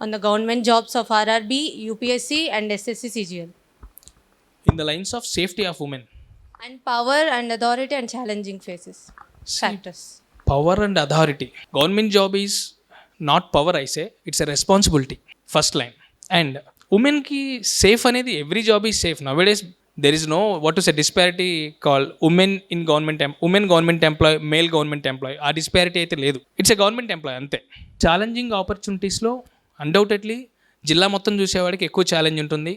on the government jobs of RRB, UPSC and SSC CGL, in the lines of safety of women and power and authority and challenging phases factors. Power and authority. Government job is not power, I say it's a responsibility, first line. And ఉమెన్కి safe అనేది, every job is safe nowadays. There is no what to say disparity call women in government women government employee, male government employee, ఆ disparity అయితే లేదు. It's a government employee అంతే. Challenging ఆపర్చునిటీస్లో undoubtedly జిల్లా మొత్తం చూసేవాడికి ఎక్కువ challenge ఉంటుంది,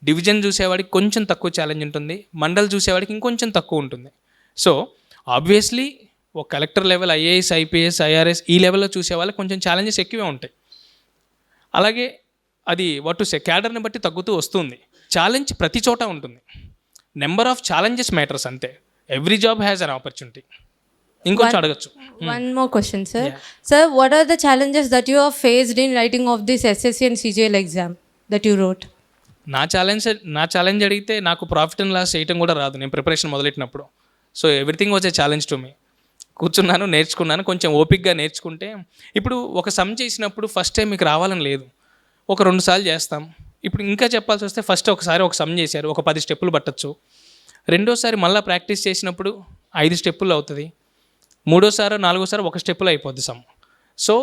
division చూసేవాడికి కొంచెం తక్కువ ఛాలెంజ్ ఉంటుంది, మండల్ చూసేవాడికి ఇంకొంచెం తక్కువ ఉంటుంది. సో ఆబ్వియస్లీ ఒక collector level, IAS, IPS, IRS ఈ లెవెల్లో చూసే వాళ్ళకి కొంచెం ఛాలెంజెస్ ఎక్కువే ఉంటాయి. అలాగే అది వాట్ టు సే క్యాడర్ని బట్టి తగ్గుతూ వస్తుంది. ఛాలెంజ్ ప్రతి చోట ఉంటుంది, నెంబర్ ఆఫ్ ఛాలెంజెస్ మ్యాటర్స్ అంతే. Every job has an opportunity. ఇంకొంచెం అడగచ్చు. One more question, sir. Sir, what are the challenges that you have faced in writing of this SSC and CGL exam that you wrote? నా challenge అడిగితే నాకు profit and loss చేయటం కూడా రాదు నేను preparation మొదలెట్టినప్పుడు. So everything was a challenge to me. కూర్చున్నాను, నేర్చుకున్నాను, కొంచెం ఓపిక్గా నేర్చుకుంటే. ఇప్పుడు ఒక సమ్ చేసినప్పుడు ఫస్ట్ టైం మీకు రావాలని లేదు, ఒక 2 సార్లు చేస్తాం. ఇప్పుడు ఇంకా చెప్పాల్సి వస్తే ఫస్ట్ ఒకసారి ఒక సమ్ చేశారు, ఒక 10 స్టెప్పులు పట్టచ్చు. రెండోసారి మళ్ళీ ప్రాక్టీస్ చేసినప్పుడు 5 స్టెప్పులు అవుతుంది. మూడోసారి 4ఓసారి 1 స్టెప్పులు అయిపోద్ది సమ్. సో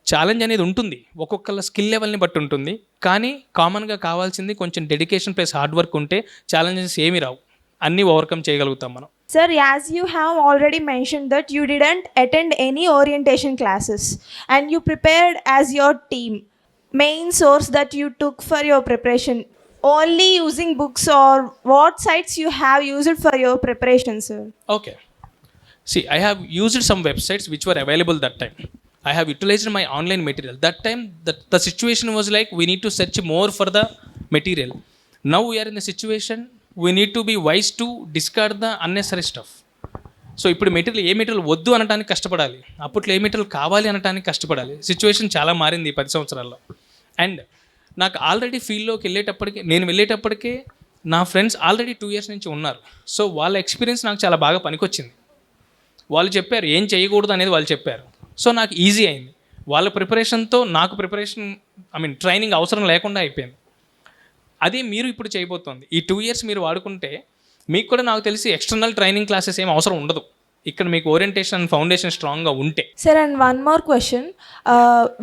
ఛాలెంజ్ అనేది ఉంటుంది, ఒక్కొక్కళ్ళ స్కిల్ లెవెల్ని బట్టి ఉంటుంది. కానీ కామన్గా కావాల్సింది కొంచెం డెడికేషన్ ప్లస్ హార్డ్ వర్క్ ఉంటే ఛాలెంజెస్ ఏమీ రావు, అన్నీ ఓవర్కమ్ చేయగలుగుతాం మనం. Sir, as you have already mentioned that you didn't attend any orientation classes and you prepared as your team, main source that you took for your preparation, only using books, or what sites you have used for your preparation, sir? Okay. See, I have used some websites which were available that time. I have utilized my online material. That time, the situation was like we need to search more for the material. Now we are in a situation we need to be wise to discard the unnecessary stuff. So ఇప్పుడు ఏ material వద్దు అనడానికి కష్టపడాలి, అప్పట్లో ఏ material కావాలి అనడానికి కష్టపడాలి. Situation చాలా మారింది ఈ 10 సంవత్సరాల్లో. అండ్ నాకు ఆల్రెడీ ఫీల్డ్లోకి నేను వెళ్ళేటప్పటికే నా ఫ్రెండ్స్ ఆల్రెడీ 2 years నుంచి ఉన్నారు. సో వాళ్ళ ఎక్స్పీరియన్స్ నాకు చాలా బాగా పనికొచ్చింది. వాళ్ళు చెప్పారు ఏం చేయకూడదు అనేది వాళ్ళు చెప్పారు. సో నాకు ఈజీ అయింది. వాళ్ళ ప్రిపరేషన్తో నాకు ట్రైనింగ్ అవసరం లేకుండా అయిపోయింది. అదే మీరు ఇప్పుడు చేయబోతోంది. ఈ 2 years మీరు వాడుకుంటే మీకు కూడా నాకు తెలిసి ఎక్స్టర్నల్ ట్రైనింగ్ క్లాసెస్ ఏం అవసరం ఉండదు, ఇక్కడ మీకు ఓరియంటేషన్ ఫౌండేషన్ స్ట్రాంగ్గా ఉంటే. Sir, and one more question.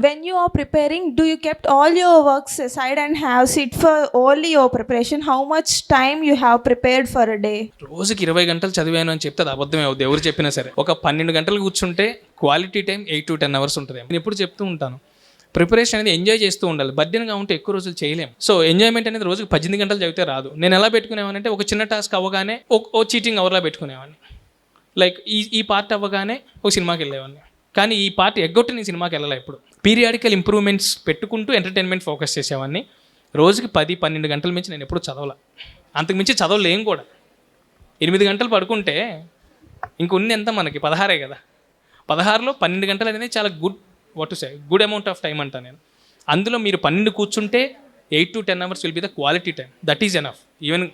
When you are preparing, do you kept all your works aside and have sit for only your preparation? How much time you have prepared for a day? రోజుకి 20 గంటలు చదివాను అని చెప్తే అది అబద్ధమే అవుతుంది ఎవరు చెప్పినా సరే. ఒక 12 గంటలు కూర్చుంటే క్వాలిటీ టైం 8 to 10 hours ఉంటుంది. నేను ఎప్పుడు చెప్తూ ఉంటాను, ప్రిపరేషన్ అనేది ఎంజాయ్ చేస్తూ ఉండాలి. బర్డెన్గా ఉంటే ఎక్కువ రోజులు చేయలేము. సో ఎంజాయ్మెంట్ అనేది రోజుకి 18 గంటలు చదివితే రాదు. నేను ఎలా పెట్టుకునేవానంటే ఒక చిన్న టాస్క్ అవ్వగానే ఓ చీటింగ్ అవర్లా పెట్టుకునేవాడిని. లైక్ ఈ పార్ట్ అవ్వగానే ఒక సినిమాకి వెళ్ళేవాడిని, కానీ ఈ పార్ట్ ఎగ్గొట్టి నేను సినిమాకి వెళ్ళలే ఇప్పుడు. పీరియాడికల్ ఇంప్రూవ్మెంట్స్ పెట్టుకుంటూ ఎంటర్టైన్మెంట్ ఫోకస్ చేసేవాడిని. రోజుకి 10-12 గంటల మించి నేను ఎప్పుడు చదవలే. అంతకుమించి చదవలేం కూడా. 8 గంటలు పడుకుంటే ఇంకొన్ని ఎంత మనకి 16 కదా. 16లో 12 గంటలు అనేది చాలా గుడ్ అమౌంట్ ఆఫ్ టైం అంట నేను. అందులో మీరు 12 కూర్చుంటే 8 to 10 hours will be the quality time. That is enough. Even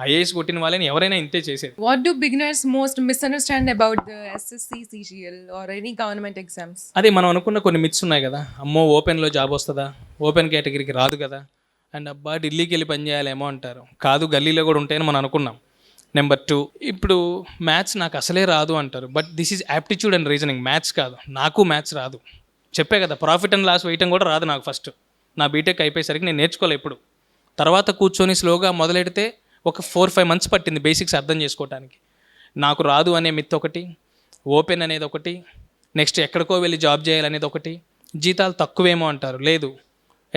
IAS కొట్టిన వాళ్ళని ఎవరైనా ఇంతే చేసేది. What do beginners most misunderstand about the SSC, CGL or any government exams? అదే మనం అనుకున్న కొన్ని మిత్స్ ఉన్నాయి కదా. అమ్మో ఓపెన్లో జాబ్ వస్తుందా, ఓపెన్ కేటగిరీకి రాదు కదా, అండ్ అబ్బా ఢిల్లీకి వెళ్ళి పని చేయాలేమో అంటారు. కాదు, గల్లీలో కూడా ఉంటాయని మనం అనుకున్నాం. నెంబర్ 2, ఇప్పుడు మ్యాథ్స్ నాకు అసలే రాదు అంటారు. But this is aptitude and reasoning. Maths కాదు, నాకు మ్యాథ్స్ రాదు. చెప్పే కదా, ప్రాఫిట్ అండ్ లాస్ వేయటం కూడా రాదు నాకు. ఫస్ట్ నా బీటెక్ అయిపోయేసరికి నేను నేర్చుకోలే ఎప్పుడు. తర్వాత కూర్చొని స్లోగా మొదలెడితే ఒక 4-5 months పట్టింది బేసిక్స్ అర్థం చేసుకోవడానికి. నాకు రాదు అనే మిత్ ఒకటి, ఓపెన్ అనేది ఒకటి, నెక్స్ట్ ఎక్కడికో వెళ్ళి జాబ్ చేయాలనేది ఒకటి, జీతాలు తక్కువేమో అంటారు. లేదు,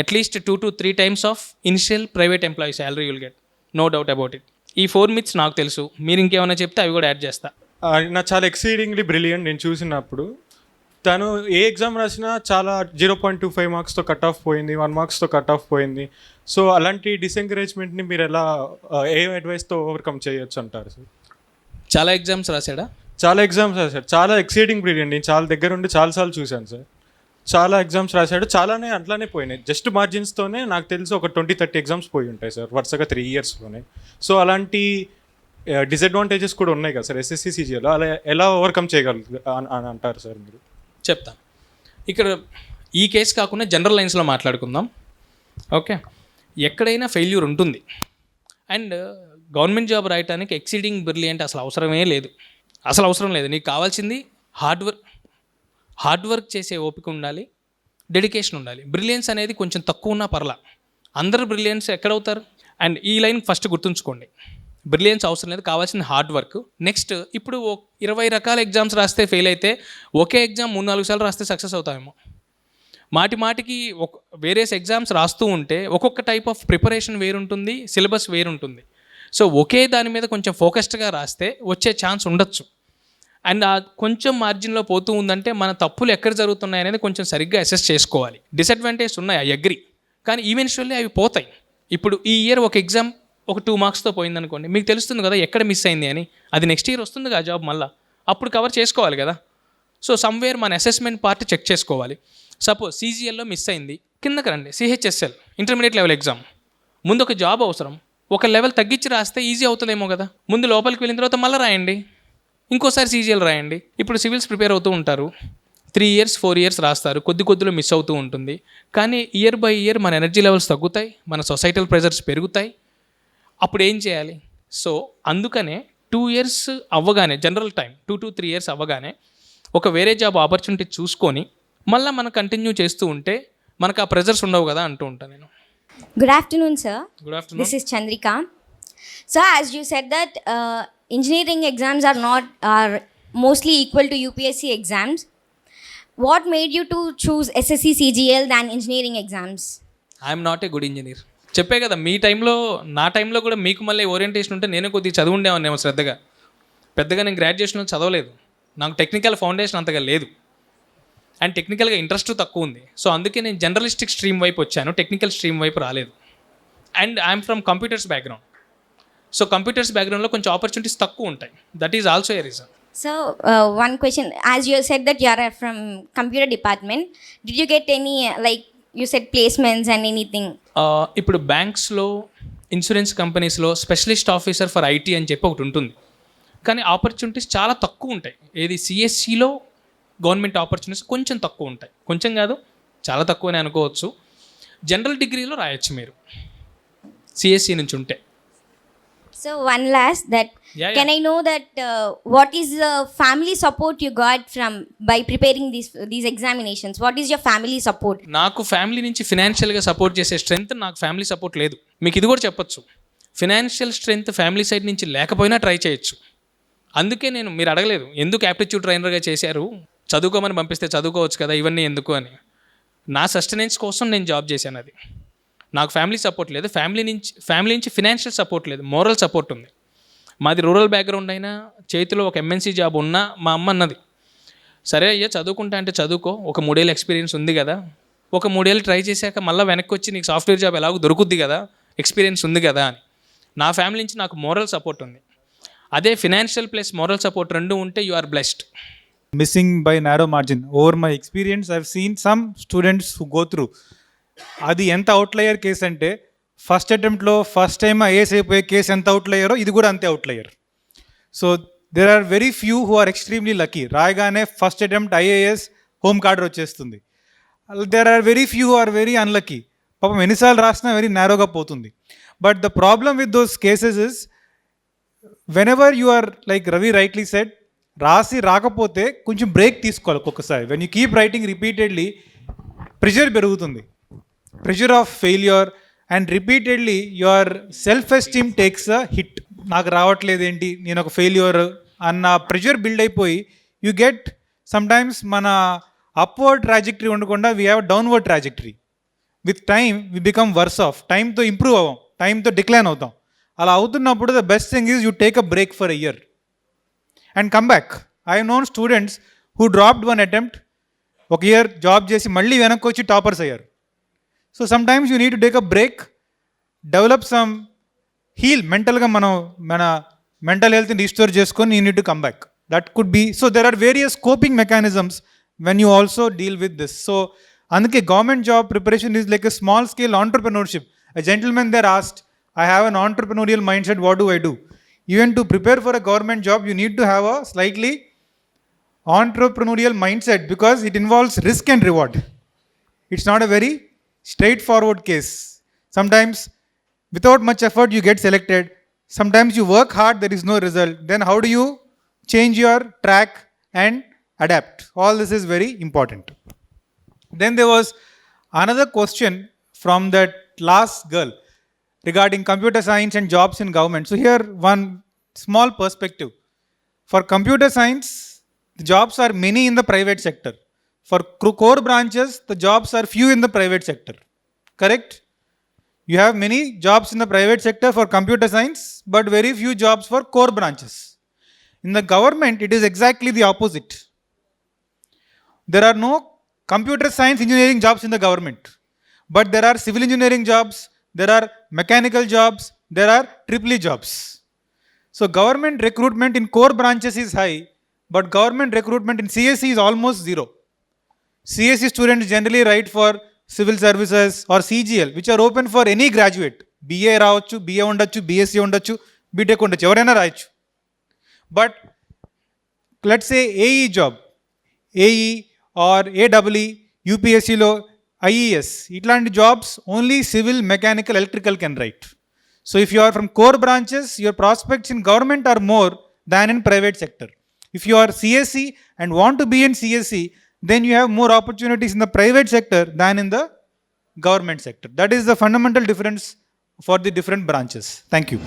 at least 2 to 3 times of initial private employee salary will get, no doubt about it. ఈ 4 myths నాకు తెలుసు. మీరు ఇంకేమైనా చెప్తే అవి కూడా యాడ్ చేస్తా. నాకు చాలా ఎక్సీడింగ్లీ బ్రిలియంట్. నేను చూసినప్పుడు తను ఏ ఎగ్జామ్ రాసినా చాలా 0.25 marksతో కట్ ఆఫ్ పోయింది, 1 marksతో కట్ ఆఫ్ పోయింది. సో అలాంటి డిసెంకరేజ్మెంట్ని మీరు ఎలా ఏ అడ్వైస్తో ఓవర్కమ్ చేయొచ్చు అంటారు సార్? చాలా ఎగ్జామ్స్ రాశాడా? చాలా ఎగ్జామ్స్ రాశాడు. చాలా ఎక్సైటింగ్ బ్రిలియంట్. నేను చాలా దగ్గర ఉండి చాలాసార్లు చూశాను సార్. చాలా ఎగ్జామ్స్ రాశాడు. చాలానే అట్లానే పోయినాయి. జస్ట్ మార్జిన్స్తోనే నాకు తెలిసి ఒక 20-30 ఎగ్జామ్స్ పోయి ఉంటాయి సార్ వరుసగా 3 yearsలోనే. సో అలాంటి డిసడ్వాంటేజెస్ కూడా ఉన్నాయి కదా సార్ ఎస్ఎస్సి, సిజిఎల్లో. అలా ఎలా ఓవర్కమ్ చేయగలరు అని అంటారు సార్ మీరు? చెప్తాను. ఇక్కడ ఈ కేసు కాకుండా జనరల్ లైన్స్లో మాట్లాడుకుందాం. ఓకే, ఎక్కడైనా ఫెయిల్యూర్ ఉంటుంది. అండ్ గవర్నమెంట్ జాబ్ రాయటానికి ఎక్సీడింగ్ బ్రిలియంట్ అసలు అవసరమే లేదు. అసలు అవసరం లేదు. నీకు కావాల్సింది హార్డ్ వర్క్ చేసే ఓపిక ఉండాలి, డెడికేషన్ ఉండాలి. బ్రిలియన్స్ అనేది కొంచెం తక్కువ ఉన్నా పర్లా. అందరూ బ్రిలియన్స్ ఎక్కడవుతారు? అండ్ ఈ లైన్ ఫస్ట్ గుర్తుంచుకోండి. బ్రిలియన్స్ అవసరం లేదు, కావాల్సింది హార్డ్ వర్క్. నెక్స్ట్, ఇప్పుడు 20 రకాల ఎగ్జామ్స్ రాస్తే ఫెయిల్ అయితే ఒకే ఎగ్జామ్ 3-4 సార్లు రాస్తే సక్సెస్ అవుతామేమో. మాటికి వేరియస్ ఎగ్జామ్స్ రాస్తూ ఉంటే ఒక్కొక్క టైప్ ఆఫ్ ప్రిపరేషన్ వేరుంటుంది, సిలబస్ వేరుంటుంది. సో ఒకే దాని మీద కొంచెం ఫోకస్డ్గా రాస్తే వచ్చే ఛాన్స్ ఉండొచ్చు. అండ్ ఆ కొంచెం మార్జిన్లో పోతూ ఉందంటే మన తప్పులు ఎక్కడ జరుగుతున్నాయి అనేది కొంచెం సరిగ్గా అసెస్ చేసుకోవాలి. డిసడ్వాంటేజ్ ఉన్నాయి, ఐ అగ్రి, కానీ ఈవెన్చువల్లీ అవి పోతాయి. ఇప్పుడు ఈ ఇయర్ ఒక ఎగ్జామ్ ఒక 2 marksతో పోయిందనుకోండి, మీకు తెలుస్తుంది కదా ఎక్కడ మిస్ అయింది అని. అది నెక్స్ట్ ఇయర్ వస్తుంది కదా జాబ్, మళ్ళీ అప్పుడు కవర్ చేసుకోవాలి కదా. సో సమ్వేర్ మన అసెస్మెంట్ పార్ట్ చెక్ చేసుకోవాలి. సపోజ్ సీజీఎల్లో మిస్ అయింది, కిందకి రండి, సిహెచ్ఎస్ఎల్ ఇంటర్మీడియట్ లెవెల్ ఎగ్జామ్. ముందు ఒక జాబ్ అవసరం, ఒక లెవెల్ తగ్గించి రాస్తే ఈజీ అవుతుందేమో కదా. ముందు లోపలికి వెళ్ళిన తర్వాత మళ్ళీ రాయండి, ఇంకోసారి సీజీఎల్ రాయండి. ఇప్పుడు సివిల్స్ ప్రిపేర్ అవుతూ ఉంటారు, 3 years 4 years రాస్తారు, కొద్దిలో మిస్ అవుతూ ఉంటుంది. కానీ ఇయర్ బై ఇయర్ మన ఎనర్జీ లెవెల్స్ తగ్గుతాయి, మన సొసైటల్ ప్రెజర్స్ పెరుగుతాయి. అప్పుడు ఏం చేయాలి? సో అందుకనే 2 years అవ్వగానే, జనరల్ టైం 2 to 3 years అవ్వగానే ఒక వేరే జాబ్ ఆపర్చునిటీ చూసుకొని మళ్ళీ మనం కంటిన్యూ చేస్తూ ఉంటే మనకు ఆ ప్రెజర్స్ ఉండవు కదా అంటూ ఉంటాను నేను. Good afternoon, sir. Good afternoon. This is Chandrika. Sir, as you said that engineering exams are mostly equal to UPSC exams. What made you to choose SSC CGL than engineering exams? I'm not a good engineer. చెప్పే కదా, మీ టైంలో నా టైంలో కూడా మీకు మళ్ళీ orientation ఉంటే నేను కొద్దిగా చదువుండేవాన్నేమో శ్రద్ధగా. పెద్దగా నేను గ్రాడ్యుయేషన్లో చదవలేదు, నాకు టెక్నికల్ ఫౌండేషన్ అంతగా లేదు, అండ్ టెక్నికల్గా ఇంట్రెస్ట్ తక్కువ ఉంది. సో అందుకే నేను జర్నలిస్టిక్ స్ట్రీమ్ వైపు వచ్చాను, టెక్నికల్ స్ట్రీమ్ వైపు రాలేదు. And I'm from computers background. So computers బ్యాక్గ్రౌండ్లో కొంచెం ఆపర్చునిటీస్ తక్కువ ఉంటాయి. That is also a reason. So, one question. As you said that you are from computer department, did you get any, like you said, placements and anything? ఇప్పుడు బ్యాంక్స్లో, insurance కంపెనీస్లో specialist officer for IT అని చెప్పి ఒకటి ఉంటుంది. కానీ opportunities చాలా తక్కువ ఉంటాయి. ఏది సిఎస్సిలో గవర్నమెంట్ ఆపర్చునిటీస్ కొంచెం తక్కువ ఉంటాయి. కొంచెం కాదు, చాలా తక్కువనే అనుకోవచ్చు. జనరల్ డిగ్రీలో రాయొచ్చు మీరు సిఎస్సి నుంచి ఉంటే. So, one last that, Yeah. can I know that what is the family support you got from by preparing these examinations? What is your family support? నాకు ఫ్యామిలీ నుంచి ఫినాన్షియల్గా సపోర్ట్ చేసే స్ట్రెంగ్త్ నాకు family support లేదు. మీకు ఇది కూడా చెప్పొచ్చు, financial strength family side నుంచి లేకపోయినా ట్రై చేయొచ్చు. అందుకే నేను, మీరు అడగలేదు ఎందుకు యాప్టిట్యూడ్ ట్రైనర్గా చేశారు, చదువుకోమని పంపిస్తే చదువుకోవచ్చు కదా, ఇవన్నీ ఎందుకు అని. నా సస్టెనెన్స్ కోసం నేను జాబ్ చేశాను. అది నాకు ఫ్యామిలీ సపోర్ట్ లేదు. ఫ్యామిలీ నుంచి ఫినాన్షియల్ సపోర్ట్ లేదు, మోరల్ సపోర్ట్ ఉంది. మాది రూరల్ బ్యాక్గ్రౌండ్ అయినా చేతిలో ఒక ఎంఎన్సీ జాబ్ ఉన్నా మా అమ్మ అన్నది, సరే అయ్యా చదువుకుంటా అంటే చదువుకో, ఒక 3 ఏళ్ళ ఎక్స్పీరియన్స్ ఉంది కదా, ఒక 3 ఏళ్ళు ట్రై చేశాక మళ్ళీ వెనక్కి వచ్చి నీకు సాఫ్ట్వేర్ జాబ్ ఎలాగో దొరుకుద్ది కదా, ఎక్స్పీరియన్స్ ఉంది కదా అని. నా ఫ్యామిలీ నుంచి నాకు మోరల్ సపోర్ట్ ఉంది. అదే ఫినాన్షియల్ ప్లస్ మోరల్ సపోర్ట్ రెండు ఉంటే you are blessed. Missing by narrow margin. Over my experience, I've seen some students who go through. అది ఎంత అవుట్లయర్ కేసు అంటే ఫస్ట్ అటెంప్ట్లో ఫస్ట్ టైం ఐఏఎస్ అయిపోయే కేసు ఎంత అవుట్లయరో ఇది కూడా అంతే outlier. So there are very few who are extremely lucky. రాయగానే first attempt IAS home cadre వచ్చేస్తుంది. There are very few are very unlucky. పాపం ఎన్నిసార్లు రాసినా వెరీ నేరోగా పోతుంది. But the problem with those cases is whenever you are, like Ravi rightly said, రాసి రాకపోతే కొంచెం బ్రేక్ తీసుకోవాలి ఒక్కొక్కసారి. When you keep writing repeatedly pressure పెరుగుతుంది, pressure of failure, and repeatedly your self esteem takes a hit. నాకు రావట్లేదేంటి, నేను ఒక ఫెయిల్యూర్ అన్న ప్రెషర్ బిల్డ్ అయిపోయి యూ గెట్ సమ్టైమ్స్ మన అప్వర్డ్ ట్రాజెక్టరీ ఉండకుండా we have downward trajectory. With time we become worse off. టైంతో ఇంప్రూవ్ అవ్వం, టైంతో డిక్లైన్ అవుతాం. అలా అవుతున్నప్పుడు the best thing is you take a break for a year and come back. I have known students who dropped one attempt, ఒక year job చేసి మళ్ళీ వెనక్కి వచ్చి టాపర్స్ అయ్యారు. So sometimes you need to take a break, develop some heal, మెంటల్గా మన mental హెల్త్ని restore చేసుకొని you need to come back. That could be. So there are various coping mechanisms when you also deal with this. So అందుకే government job preparation is like a small scale entrepreneurship. A gentleman there asked, I have an entrepreneurial mindset, what do I do? Even to prepare for a government job, you need to have a slightly entrepreneurial mindset because it involves risk and reward. It's not a very straightforward case. Sometimes, without much effort, you get selected. Sometimes you work hard, there is no result. Then how do you change your track and adapt? All this is very important. Then there was another question from that last girl regarding computer science and jobs in government. So here one small perspective. For computer science, the jobs are many in the private sector. For core branches, the jobs are few in the private sector. Correct? You have many jobs in the private sector for computer science, but very few jobs for core branches. In the government, it is exactly the opposite. There are no computer science engineering jobs in the government, but there are civil engineering jobs, there are mechanical jobs, there are EEE jobs. So government recruitment in core branches is high, but government recruitment in CSE is almost zero. CSE students generally write for civil services or CGL, which are open for any graduate. BA రావచ్చు, BA ఉండొచ్చు, BSc ఉండొచ్చు, BTech ఉండొచ్చు, ఎవరైనా రాయొచ్చు. But let's say AE job, AE or AEE, UPSCలో IES, ఇట్లాంటి jobs only civil, mechanical, electrical can write. So if you are from core branches, your prospects in government are more than in private sector. If you are CSE and want to be in CSE, then you have more opportunities in the private sector than in the government sector. That is the fundamental difference for the different branches. Thank you.